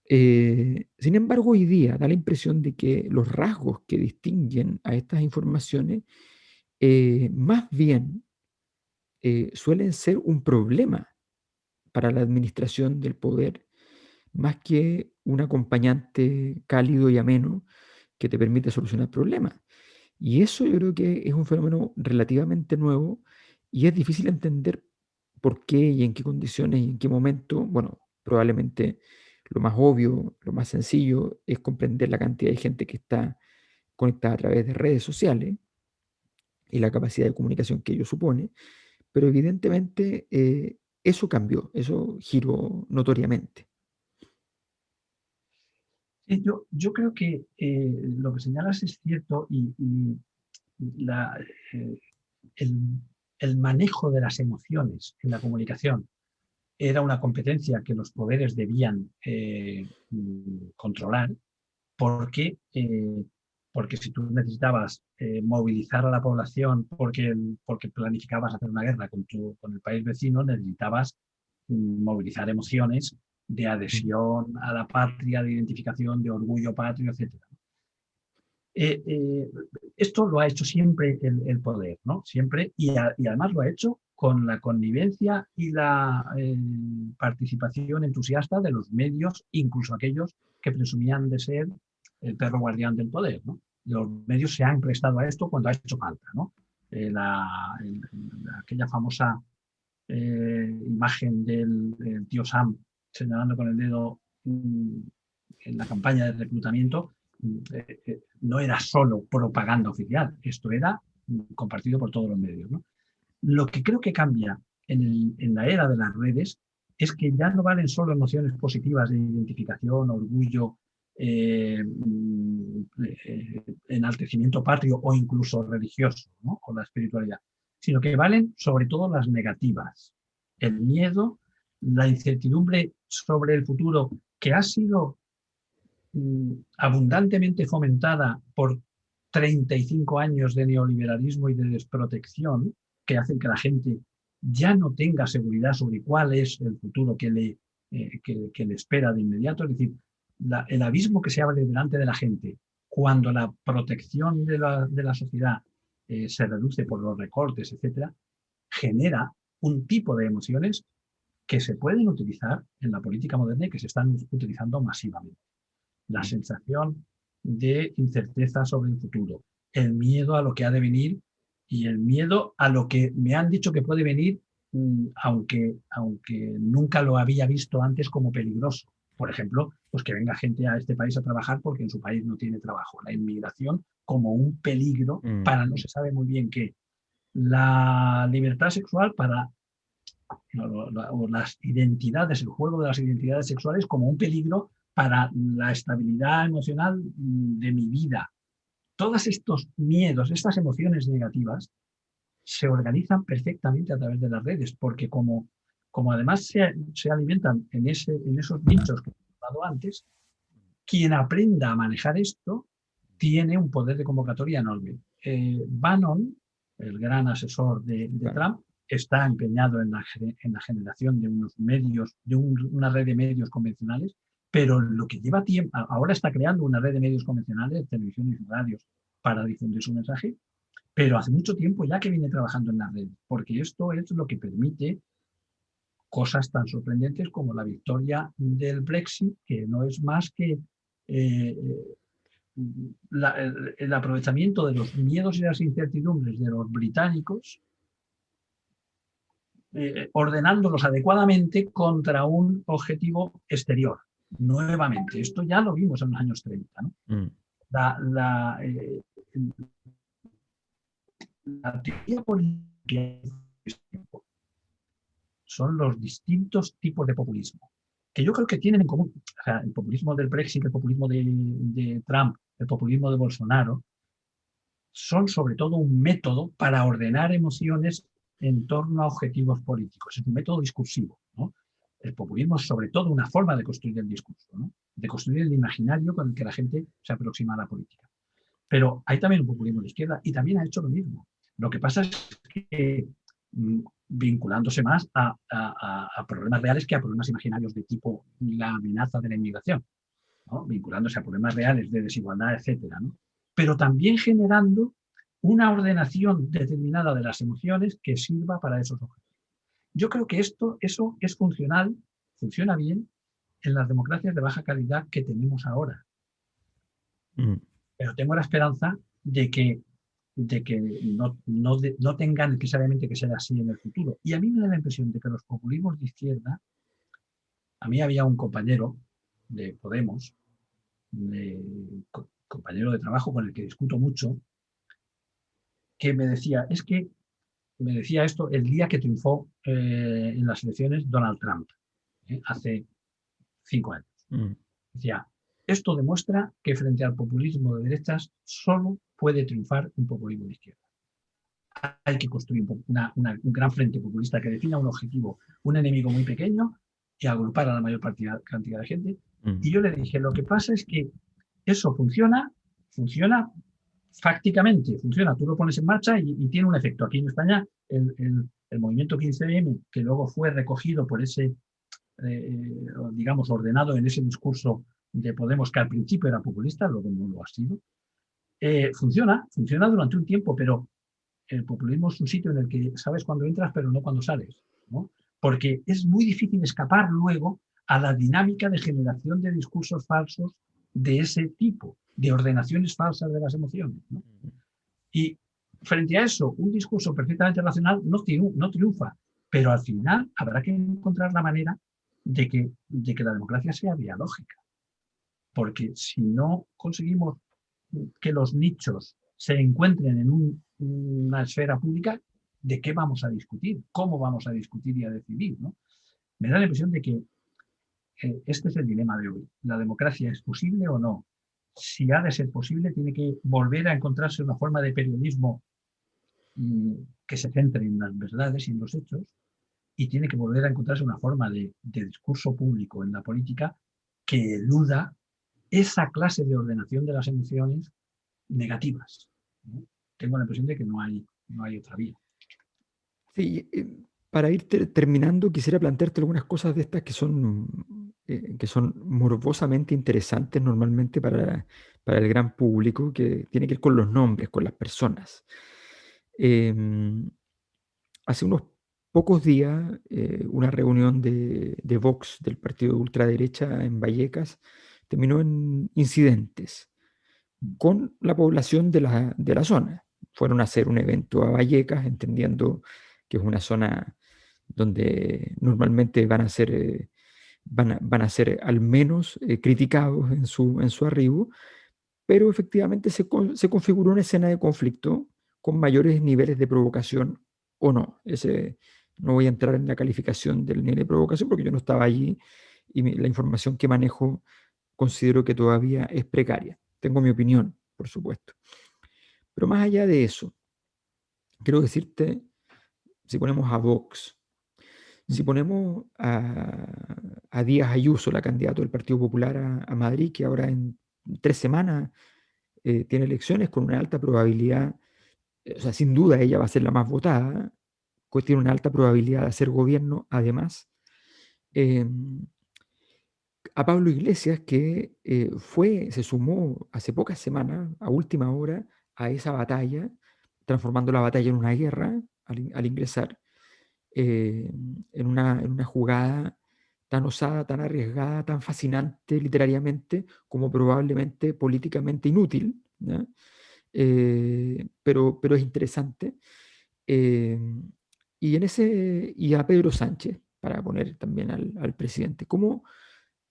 Speaker 1: Sin embargo, hoy día da la impresión de que los rasgos que distinguen a estas informaciones más bien suelen ser un problema para la administración del poder, más que un acompañante cálido y ameno que te permite solucionar problemas. Y eso yo creo que es un fenómeno relativamente nuevo y es difícil entender por qué y en qué condiciones y en qué momento. Bueno, probablemente lo más obvio, lo más sencillo es comprender la cantidad de gente que está conectada a través de redes sociales y la capacidad de comunicación que ello supone, pero evidentemente eso cambió, eso giró notoriamente.
Speaker 2: Sí, yo creo que lo que señalas es cierto y la, eh, el, el manejo de las emociones en la comunicación era una competencia que los poderes debían controlar porque, porque si tú necesitabas movilizar a la población porque planificabas hacer una guerra con el país vecino, necesitabas movilizar emociones de
Speaker 1: Mm.
Speaker 2: adhesión a la patria, de identificación, de orgullo patrio, etcétera. Eh, eh, Esto lo ha hecho siempre el poder, ¿no? Siempre, y además lo ha hecho con la connivencia y la participación entusiasta de los medios, incluso aquellos que presumían de ser el perro guardián del poder, ¿no? Los medios se han prestado a esto cuando ha hecho falta, ¿no? Aquella famosa imagen del tío Sam señalando con el dedo en la campaña de reclutamiento no era solo propaganda oficial, esto era compartido por todos los medios, ¿no? Lo que creo que cambia en la era de las redes es que ya no valen solo emociones positivas de identificación, orgullo, enaltecimiento patrio o incluso religioso, ¿no? O la espiritualidad, sino que valen sobre todo las negativas. El miedo, la incertidumbre sobre el futuro, que ha sido abundantemente fomentada por 35 años de neoliberalismo y de desprotección, que hacen que la gente ya no tenga seguridad sobre cuál es el futuro que le espera de inmediato. Es decir, el abismo que se abre delante de la gente cuando la protección de la sociedad se reduce por los recortes, etcétera, genera un tipo de emociones que se pueden utilizar en la política moderna y que se están utilizando masivamente. La sensación de incerteza sobre el futuro, el miedo a lo que ha de venir y el miedo a lo que me han dicho que puede venir, aunque nunca lo había visto antes como peligroso. Por ejemplo, pues que venga gente a este país a trabajar porque en su país no tiene trabajo. La inmigración como un peligro para no se sabe muy bien qué. La libertad sexual para o las identidades, el juego de las identidades sexuales como un peligro para la estabilidad emocional de mi vida. Todos estos miedos, estas emociones negativas, se organizan perfectamente a través de las redes, porque como además se alimentan en esos nichos que he hablado antes, quien aprenda a manejar esto tiene un poder de convocatoria enorme. Bannon, el gran asesor de Trump, está empeñado en la generación de unos medios, de una red de medios convencionales, pero lo que lleva tiempo, ahora está creando una red de medios convencionales, televisiones y radios, para difundir su mensaje, pero hace mucho tiempo ya que viene trabajando en la red, porque esto es lo que permite cosas tan sorprendentes como la victoria del Brexit, que no es más que el aprovechamiento de los miedos y las incertidumbres de los británicos, ordenándolos adecuadamente contra un objetivo exterior. Nuevamente, esto ya lo vimos en los años 30, ¿no? La teoría política son los distintos tipos de populismo, que yo creo que tienen en común. O sea, el populismo del Brexit, el populismo de Trump, el populismo de Bolsonaro, son sobre todo un método para ordenar emociones en torno a objetivos políticos. Es un método discursivo, ¿no? El populismo es sobre todo una forma de construir el discurso, ¿no? De construir el imaginario con el que la gente se aproxima a la política. Pero hay también un populismo de izquierda y también ha hecho lo mismo. Lo que pasa es que vinculándose más a problemas reales que a problemas imaginarios de tipo la amenaza de la inmigración, ¿no? Vinculándose a problemas reales de desigualdad, etcétera, ¿no? Pero también generando una ordenación determinada de las emociones que sirva para esos objetivos. Yo creo que eso es funcional, funciona bien en las democracias de baja calidad que tenemos ahora. Pero tengo la esperanza de que no tengan necesariamente que ser así en el futuro. Y a mí me da la impresión de que los populismos de izquierda, a mí había un compañero de Podemos, compañero de trabajo con el que discuto mucho, que me decía esto el día que triunfó en las elecciones Donald Trump, hace 5 años. Decía, esto demuestra que frente al populismo de derechas solo puede triunfar un populismo de izquierda. Hay que construir un gran frente populista que defina un objetivo, un enemigo muy pequeño y agrupar a la mayor cantidad de gente. Y yo le dije, lo que pasa es que eso funciona fácticamente, funciona, tú lo pones en marcha y tiene un efecto. Aquí en España el movimiento 15M, que luego fue recogido por ese, digamos, ordenado en ese discurso de Podemos, que al principio era populista, luego no lo ha sido, funciona durante un tiempo, pero el populismo es un sitio en el que sabes cuándo entras, pero no cuándo sales, ¿no? Porque es muy difícil escapar luego a la dinámica de generación de discursos falsos de ese tipo, de ordenaciones falsas de las emociones, ¿no? Y frente a eso, un discurso perfectamente racional no triunfa, pero al final habrá que encontrar la manera de que la democracia sea dialógica. porque si no conseguimos que los nichos se encuentren en una esfera pública, ¿de qué vamos a discutir? ¿Cómo vamos a discutir y a decidir? ¿No? Me da la impresión de que este es el dilema de hoy. ¿La democracia es posible o no? Si ha de ser posible, tiene que volver a encontrarse una forma de periodismo que se centre en las verdades y en los hechos, y tiene que volver a encontrarse una forma de discurso público en la política que eluda esa clase de ordenación de las emociones negativas, ¿no? Tengo la impresión de que no hay otra vía.
Speaker 1: Sí, para ir terminando, quisiera plantearte algunas cosas de estas que son morbosamente interesantes normalmente para el gran público, que tiene que ver con los nombres, con las personas. Em, Hace unos pocos días, una reunión de Vox, del partido de ultraderecha en Vallecas, terminó en incidentes con la población de la zona. Fueron a hacer un evento a Vallecas, entendiendo que es una zona donde normalmente van a ser al menos criticados en su arribo, pero efectivamente se configuró una escena de conflicto con mayores niveles de provocación o no. No voy a entrar en la calificación del nivel de provocación porque yo no estaba allí y la información que manejo considero que todavía es precaria. Tengo mi opinión, por supuesto. Pero más allá de eso, quiero decirte, si ponemos a Vox, si ponemos a Díaz Ayuso, la candidata del Partido Popular a Madrid, que ahora en 3 semanas tiene elecciones con una alta probabilidad, o sea, sin duda ella va a ser la más votada, tiene una alta probabilidad de hacer gobierno, además. eh, a Pablo Iglesias, que se sumó hace pocas semanas, a última hora, a esa batalla, transformando la batalla en una guerra al ingresar, eh, en una jugada tan osada, tan arriesgada, tan fascinante literariamente, como probablemente políticamente inútil, ¿ya? Pero es interesante. Eh, y a Pedro Sánchez, para poner también al presidente. ¿Cómo,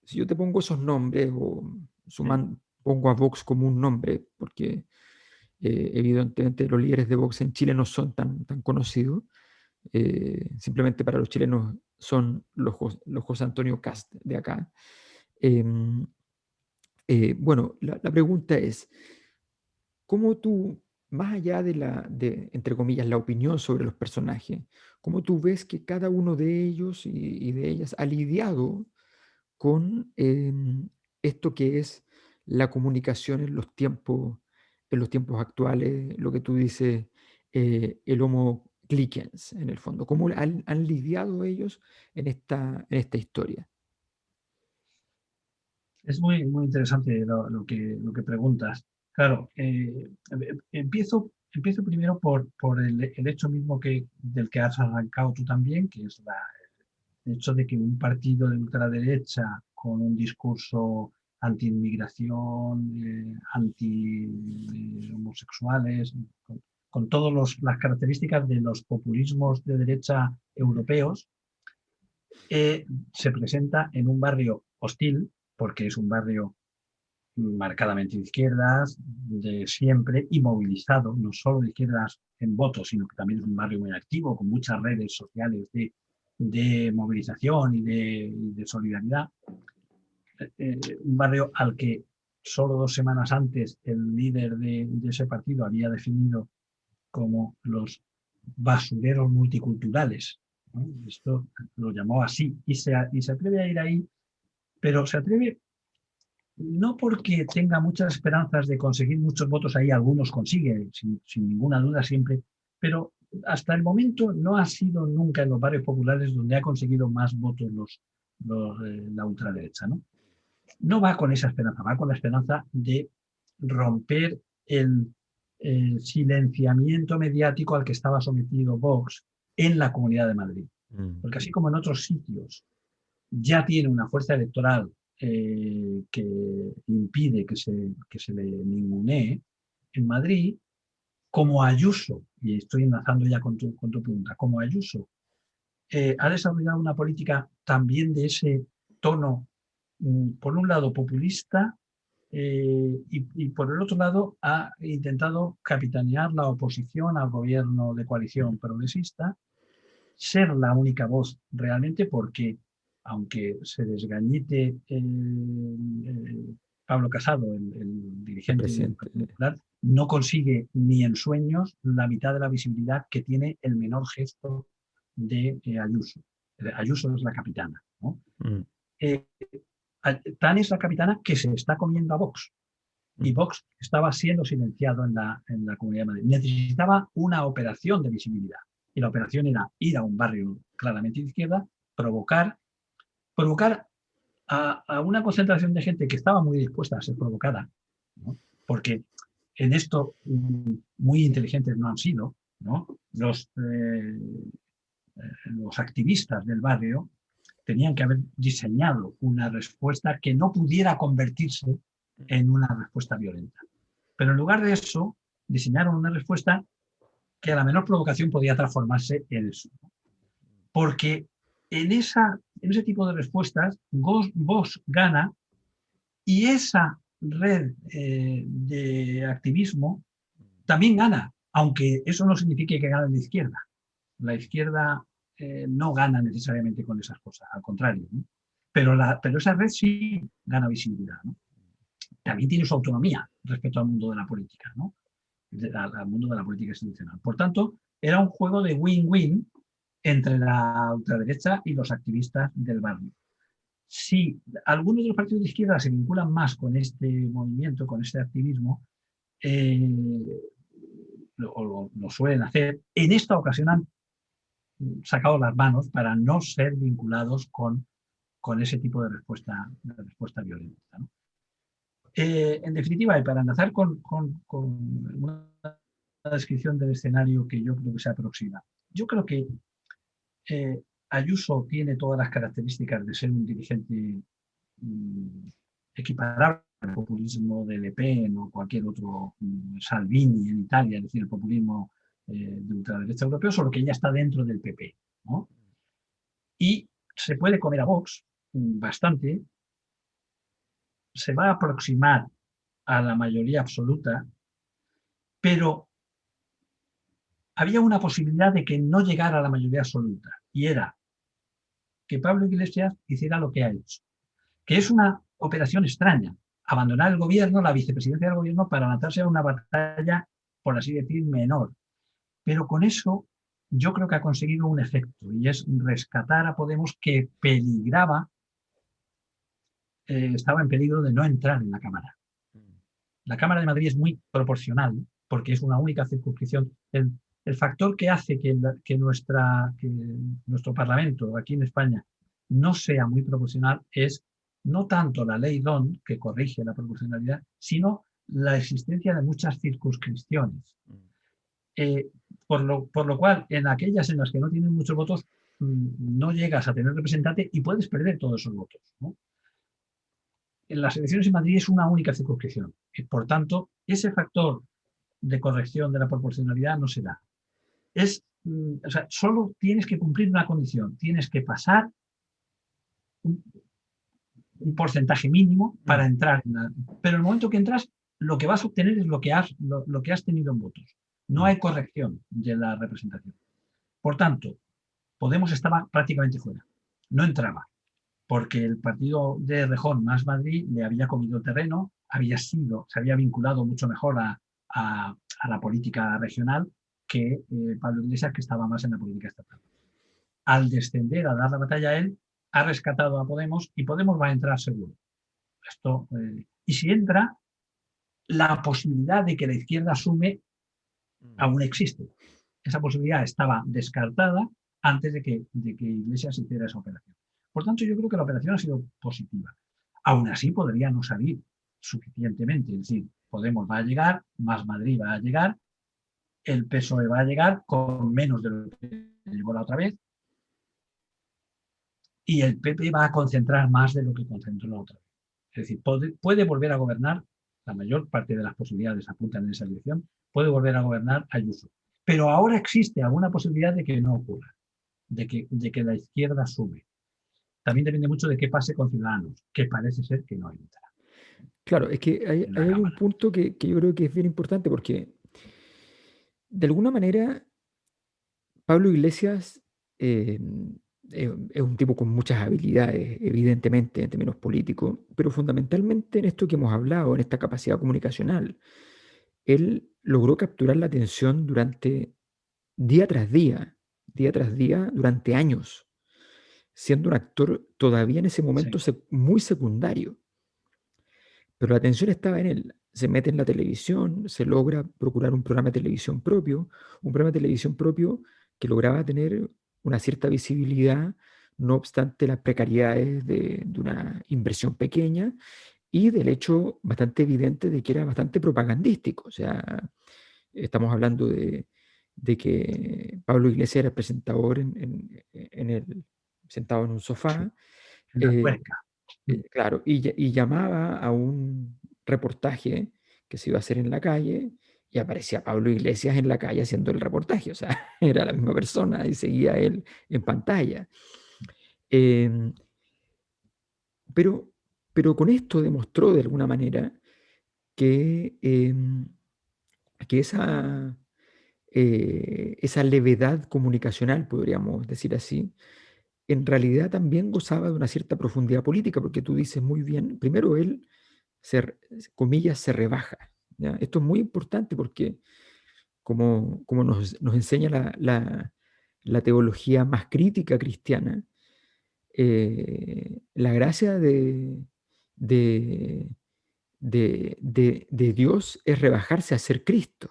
Speaker 1: si yo te pongo esos nombres, o pongo a Vox como un nombre, porque evidentemente los líderes de Vox en Chile no son tan conocidos, simplemente para los chilenos son los José Antonio Cast de acá. Em, bueno, la pregunta es, ¿cómo tú, más allá entre comillas, la opinión sobre los personajes, cómo tú ves que cada uno de ellos y de ellas ha lidiado con esto que es la comunicación en los tiempos actuales, lo que tú dices, el homo cliquens, en el fondo? ¿Cómo han lidiado ellos en esta historia?
Speaker 2: Es muy interesante lo que preguntas. Claro, empiezo primero por el hecho mismo del que has arrancado tú también, que es el hecho de que un partido de ultraderecha con un discurso anti-inmigración, anti-homosexuales, con todas las características de los populismos de derecha europeos, se presenta en un barrio hostil, porque es un barrio marcadamente de izquierdas, de siempre, y movilizado, no solo de izquierdas en votos, sino que también es un barrio muy activo, con muchas redes sociales de movilización y de solidaridad. Un barrio al que solo 2 semanas antes el líder de ese partido había definido como los basureros multiculturales, ¿no? Esto lo llamó así, y se atreve a ir ahí, pero se atreve no porque tenga muchas esperanzas de conseguir muchos votos ahí, algunos consigue, sin ninguna duda siempre, pero hasta el momento no ha sido nunca en los barrios populares donde ha conseguido más votos la ultraderecha, ¿no? No va con esa esperanza, va con la esperanza de romper el silenciamiento mediático al que estaba sometido Vox en la Comunidad de Madrid.
Speaker 1: Mm.
Speaker 2: Porque así como en otros sitios ya tiene una fuerza electoral que impide que se le ningunee, en Madrid, como Ayuso, y estoy enlazando ya con tu pregunta, como Ayuso ha desarrollado una política también de ese tono, por un lado populista, y por el otro lado ha intentado capitanear la oposición al gobierno de coalición progresista, ser la única voz realmente, porque aunque se desgañite Pablo Casado, el
Speaker 1: el
Speaker 2: dirigente del
Speaker 1: presidente.
Speaker 2: Partido Popular, no consigue ni en sueños la mitad de la visibilidad que tiene el menor gesto de Ayuso. Ayuso es la capitana, ¿no?
Speaker 1: Mm,
Speaker 2: Eh, Tan es la capitana que se está comiendo a Vox. Y
Speaker 1: mm,
Speaker 2: Vox estaba siendo silenciado en la Comunidad de Madrid. Necesitaba una operación de visibilidad. Y la operación era ir a un barrio claramente de izquierda, provocar a una concentración de gente que estaba muy dispuesta a ser provocada, ¿no? Porque en esto muy inteligentes no han sido, ¿no? Los activistas del barrio tenían que haber diseñado una respuesta que no pudiera convertirse en una respuesta violenta. Pero en lugar de eso, diseñaron una respuesta que a la menor provocación podía transformarse en eso. Porque en ese tipo de respuestas, Vox gana y esa red de activismo también gana, aunque eso no signifique que gane la izquierda. La izquierda no gana necesariamente con esas cosas, al contrario, ¿no? Pero esa red sí gana visibilidad, ¿no? También tiene su autonomía respecto al mundo de la política, ¿no? Al mundo de la política institucional. Por tanto, era un juego de win-win entre la ultraderecha y los activistas del barrio. Si algunos de los partidos de izquierda se vinculan más con este movimiento, con este activismo, eh, lo suelen hacer, en esta ocasión han sacado las manos para no ser vinculados con ese tipo de respuesta violenta, ¿no? En definitiva, y para enlazar con una descripción del escenario que yo creo que se aproxima, yo creo que Ayuso tiene todas las características de ser un dirigente equiparable al populismo de Le Pen o cualquier otro Salvini en Italia, es decir, el populismo de ultraderecha europeo, solo que ella está dentro del PP, ¿no? Y se puede comer a Vox bastante, se va a aproximar a la mayoría absoluta, pero había una posibilidad de que no llegara a la mayoría absoluta, y era que Pablo Iglesias hiciera lo que ha hecho, que es una operación extraña, abandonar el gobierno, la vicepresidencia del gobierno, para lanzarse a una batalla, por así decir, menor. Pero con eso yo creo que ha conseguido un efecto, y es rescatar a Podemos, que peligraba, estaba en peligro de no entrar en la Cámara. La Cámara de Madrid es muy proporcional, porque es una única circunscripción. El factor que hace que nuestro Parlamento aquí en España no sea muy proporcional es no tanto la ley DON, que corrige la proporcionalidad, sino la existencia de muchas circunscripciones. Eh, por lo cual, en aquellas en las que no tienen muchos votos, no llegas a tener representante y puedes perder todos esos votos, ¿no? En las elecciones en Madrid es una única circunscripción. Y por tanto, ese factor de corrección de la proporcionalidad no se da. O sea, solo tienes que cumplir una condición, tienes que pasar un, un porcentaje mínimo para entrar. Pero en el momento que entras, lo que vas a obtener es lo que has tenido en votos. No hay corrección de la representación. Por tanto, Podemos estaba prácticamente fuera. No entraba, porque el partido de Rejón más Madrid le había comido el terreno, se había vinculado mucho mejor a la política regional que Pablo Iglesias, que estaba más en la política estatal. Al descender a dar la batalla a él, ha rescatado a Podemos y Podemos va a entrar seguro. Y si entra, la posibilidad de que la izquierda sume aún existe. Esa posibilidad estaba descartada antes de que Iglesias hiciera esa operación. Por tanto, yo creo que la operación ha sido positiva. Aún así, podría no salir suficientemente. Es decir, Podemos va a llegar, más Madrid va a llegar, el PSOE va a llegar con menos de lo que llegó la otra vez, y el PP va a concentrar más de lo que concentró la otra vez. Es decir, puede volver a gobernar, la mayor parte de las posibilidades apuntan en esa dirección, puede volver a gobernar Ayuso. Pero ahora existe alguna posibilidad de que no ocurra, de que la izquierda sube. También depende mucho de qué pase con Ciudadanos, que parece ser que no entra.
Speaker 1: Claro, es que
Speaker 2: en la
Speaker 1: ahí hay un
Speaker 2: Cámara.
Speaker 1: punto que yo creo que es bien importante porque de alguna manera Pablo Iglesias eh, es un tipo con muchas habilidades, evidentemente, en términos políticos, pero fundamentalmente en esto que hemos hablado, en esta capacidad comunicacional. Él logró capturar la atención durante día tras día, durante años, siendo un actor todavía en ese momento
Speaker 2: Sí,
Speaker 1: muy secundario. Pero la atención estaba en él. Se mete en la televisión, se logra procurar un programa de televisión propio, un programa de televisión propio que lograba tener una cierta visibilidad, no obstante las precariedades de una inversión pequeña y del hecho bastante evidente de que era bastante propagandístico. O sea, estamos hablando de que Pablo Iglesias era el presentador sentado en un
Speaker 2: sí,
Speaker 1: sofá.
Speaker 2: en la
Speaker 1: eh,
Speaker 2: tuerca.
Speaker 1: claro, y llamaba a un reportaje que se iba a hacer en la calle y aparecía Pablo Iglesias en la calle haciendo el reportaje, o sea, era la misma persona y seguía él en pantalla. Em, pero, pero con esto demostró de alguna manera que, que esa levedad comunicacional, podríamos decir así, en realidad también gozaba de una cierta profundidad política, porque tú dices muy bien, primero él comillas, se rebaja. ¿Ya? Esto es muy importante porque, como nos enseña la teología más crítica cristiana, la gracia de, de Dios es rebajarse a ser Cristo.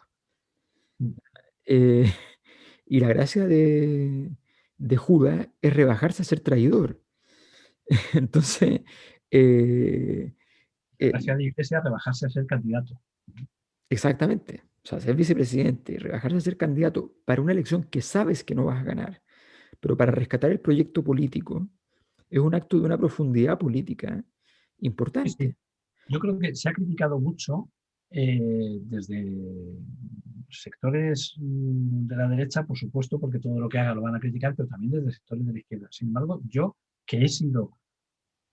Speaker 1: Eh, y la gracia de Judas es rebajarse a ser traidor. Entonces, eh, eh,
Speaker 2: Gracias a la Iglesia rebajarse a ser candidato.
Speaker 1: exactamente. O sea, ser vicepresidente y rebajarse a ser candidato para una elección que sabes que no vas a ganar, pero para rescatar el proyecto político, es un acto de una profundidad política
Speaker 2: Sí, sí.
Speaker 1: importante.
Speaker 2: Yo creo que se ha criticado mucho desde sectores de la derecha, por supuesto, porque todo lo que haga lo van a criticar, pero también desde sectores de la izquierda. Sin embargo, yo, que he sido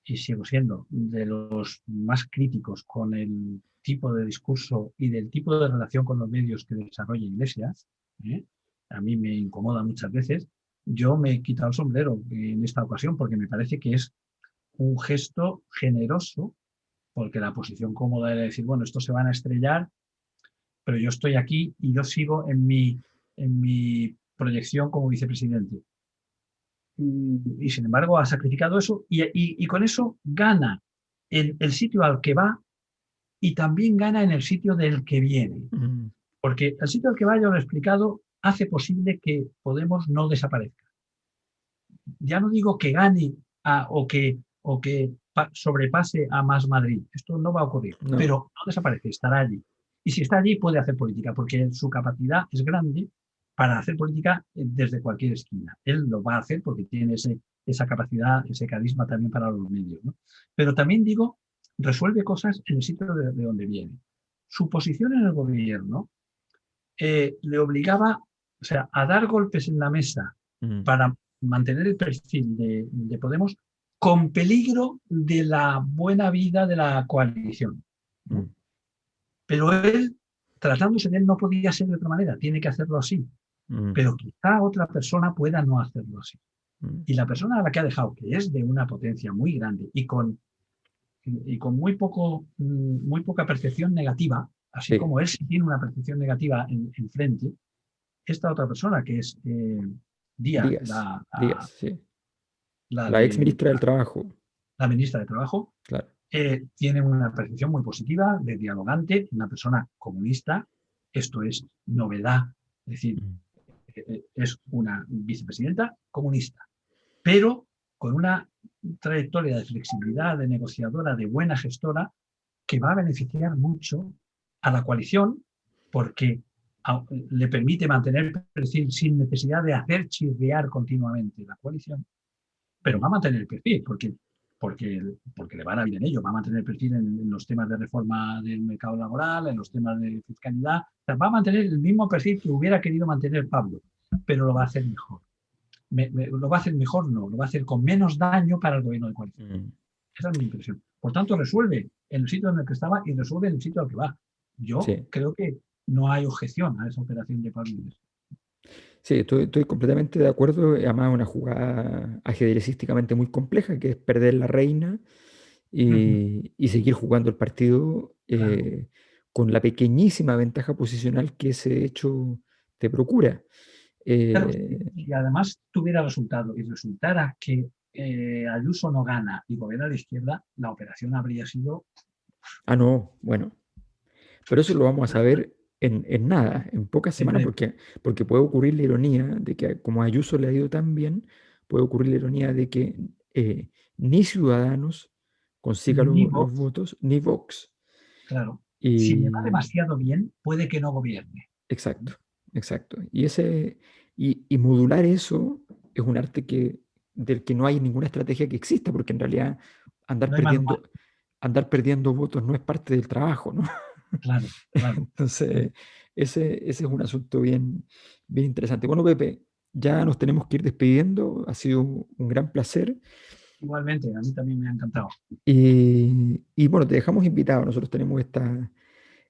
Speaker 2: y sigo siendo de los más críticos con el tipo de discurso y del tipo de relación con los medios que desarrolla Iglesias, ¿eh? A mí me incomoda muchas veces, yo me he quitado el sombrero en esta ocasión porque me parece que es un gesto generoso, porque la posición cómoda era decir, bueno, estos se van a estrellar, pero yo estoy aquí y yo sigo en mi proyección como vicepresidente. Y sin embargo ha sacrificado eso y con eso gana en el sitio al que va y también gana en el sitio del que viene.
Speaker 1: Mm,
Speaker 2: Porque el sitio al que va, ya lo he explicado, hace posible que Podemos no desaparezca. Ya no digo que gane o que sobrepase a Más Madrid. Esto no va a ocurrir,
Speaker 1: no,
Speaker 2: pero no desaparece, estará allí. Y si está allí, puede hacer política, porque su capacidad es grande para hacer política desde cualquier esquina. Él lo va a hacer porque tiene esa capacidad, ese carisma también para los medios, ¿no? Pero también digo, resuelve cosas en el sitio de donde viene. Su posición en el gobierno le obligaba, o sea, a dar golpes en la mesa
Speaker 1: mm,
Speaker 2: para mantener el perfil de Podemos con peligro de la buena vida de la coalición, ¿no?
Speaker 1: mm,
Speaker 2: Pero él, tratándose de él, no podía ser de otra manera, tiene que hacerlo así.
Speaker 1: mm,
Speaker 2: Pero quizá otra persona pueda no hacerlo así.
Speaker 1: mm.
Speaker 2: Y la persona a la que ha dejado, que es de una potencia muy grande y con muy poca percepción negativa, así
Speaker 1: Sí,
Speaker 2: como él sí tiene una percepción negativa en frente, esta otra persona que es Díaz,
Speaker 1: Díaz, Díaz, sí.
Speaker 2: la
Speaker 1: La ex
Speaker 2: de
Speaker 1: ministra del Trabajo,
Speaker 2: la ministra de Trabajo,
Speaker 1: claro.
Speaker 2: tiene una percepción muy positiva, de dialogante, una persona comunista. Esto es novedad, es decir,
Speaker 1: Mm,
Speaker 2: es una vicepresidenta comunista, pero con una trayectoria de flexibilidad, de negociadora, de buena gestora, que va a beneficiar mucho a la coalición porque le permite mantener perfil sin necesidad de hacer chirriar continuamente la coalición, pero va a
Speaker 1: mm,
Speaker 2: mantener el perfil porque le van a bien en ello, va a mantener el perfil en los temas de reforma del mercado laboral, en los temas de fiscalidad, o sea, va a mantener el mismo perfil que hubiera querido mantener Pablo, pero lo va a hacer mejor. Lo va a hacer mejor, no, lo va a hacer con menos daño para el gobierno de coalición.
Speaker 1: mm.
Speaker 2: Esa es mi impresión. Por tanto, resuelve. en el sitio en el que estaba y resuelve en el sitio al que va. Yo
Speaker 1: Sí,
Speaker 2: creo que no hay objeción a esa operación de Pavlovich.
Speaker 1: sí, estoy completamente de acuerdo. Además, una jugada ajedrecísticamente muy compleja, que es perder la reina y seguir jugando el partido
Speaker 2: Claro.
Speaker 1: con la pequeñísima ventaja posicional que ese hecho te procura.
Speaker 2: Claro,
Speaker 1: Eh,
Speaker 2: si además tuviera resultado y resultara que Ayuso no gana y gobierna a la izquierda, la operación habría sido
Speaker 1: no, bueno, pero eso lo vamos a saber en nada, en pocas
Speaker 2: en
Speaker 1: semanas,
Speaker 2: breve.
Speaker 1: porque puede ocurrir la ironía de que como a Ayuso le ha ido tan bien, puede ocurrir la ironía de que ni Ciudadanos consiga
Speaker 2: Ni
Speaker 1: los
Speaker 2: Vox,
Speaker 1: votos, ni Vox.
Speaker 2: claro. Si le va
Speaker 1: Y
Speaker 2: demasiado bien, puede que no gobierne.
Speaker 1: exacto, exacto. Y modular eso es un arte del que no hay ninguna estrategia que exista, porque en realidad andar
Speaker 2: No hay manual.
Speaker 1: perdiendo, andar perdiendo votos no es parte del trabajo, ¿no?
Speaker 2: Claro, claro.
Speaker 1: Entonces, ese es un asunto bien interesante. Bueno, Pepe, ya nos tenemos que ir despidiendo. Ha sido un gran placer.
Speaker 2: Igualmente, a mí también me ha encantado.
Speaker 1: Y bueno, te dejamos invitado. Nosotros tenemos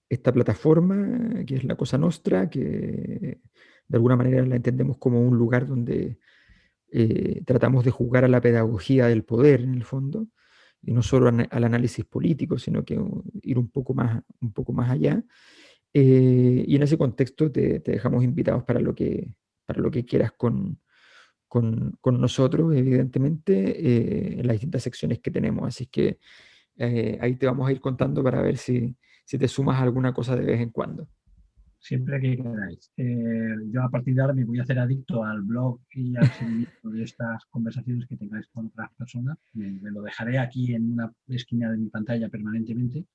Speaker 1: esta plataforma que es la Cosa Nostra, que de alguna manera la entendemos como un lugar donde tratamos de jugar a la pedagogía del poder en el fondo, y no solo al análisis político, sino que ir un poco más allá. Y en ese contexto te dejamos invitados para lo que quieras con nosotros, evidentemente, en las distintas secciones que tenemos. Así que ahí te vamos a ir contando para ver si te sumas a alguna cosa de vez en cuando.
Speaker 2: Siempre que queráis. Yo a partir de ahora me voy a hacer adicto al blog y al seguimiento de estas conversaciones que tengáis con otras personas. Me lo dejaré aquí en una esquina de mi pantalla permanentemente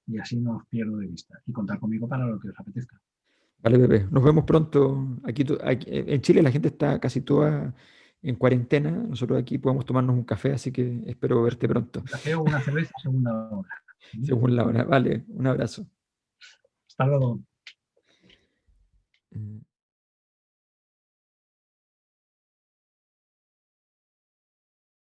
Speaker 2: y así no os pierdo de vista. Y contar conmigo para lo que os apetezca.
Speaker 1: Vale, Pepe, nos vemos pronto. En Chile la gente está casi toda en cuarentena. Nosotros aquí podemos tomarnos un café, así que espero verte pronto,
Speaker 2: Un café o una cerveza según la hora.
Speaker 1: según la hora. Vale, un abrazo.
Speaker 2: Hasta luego.
Speaker 1: Mm.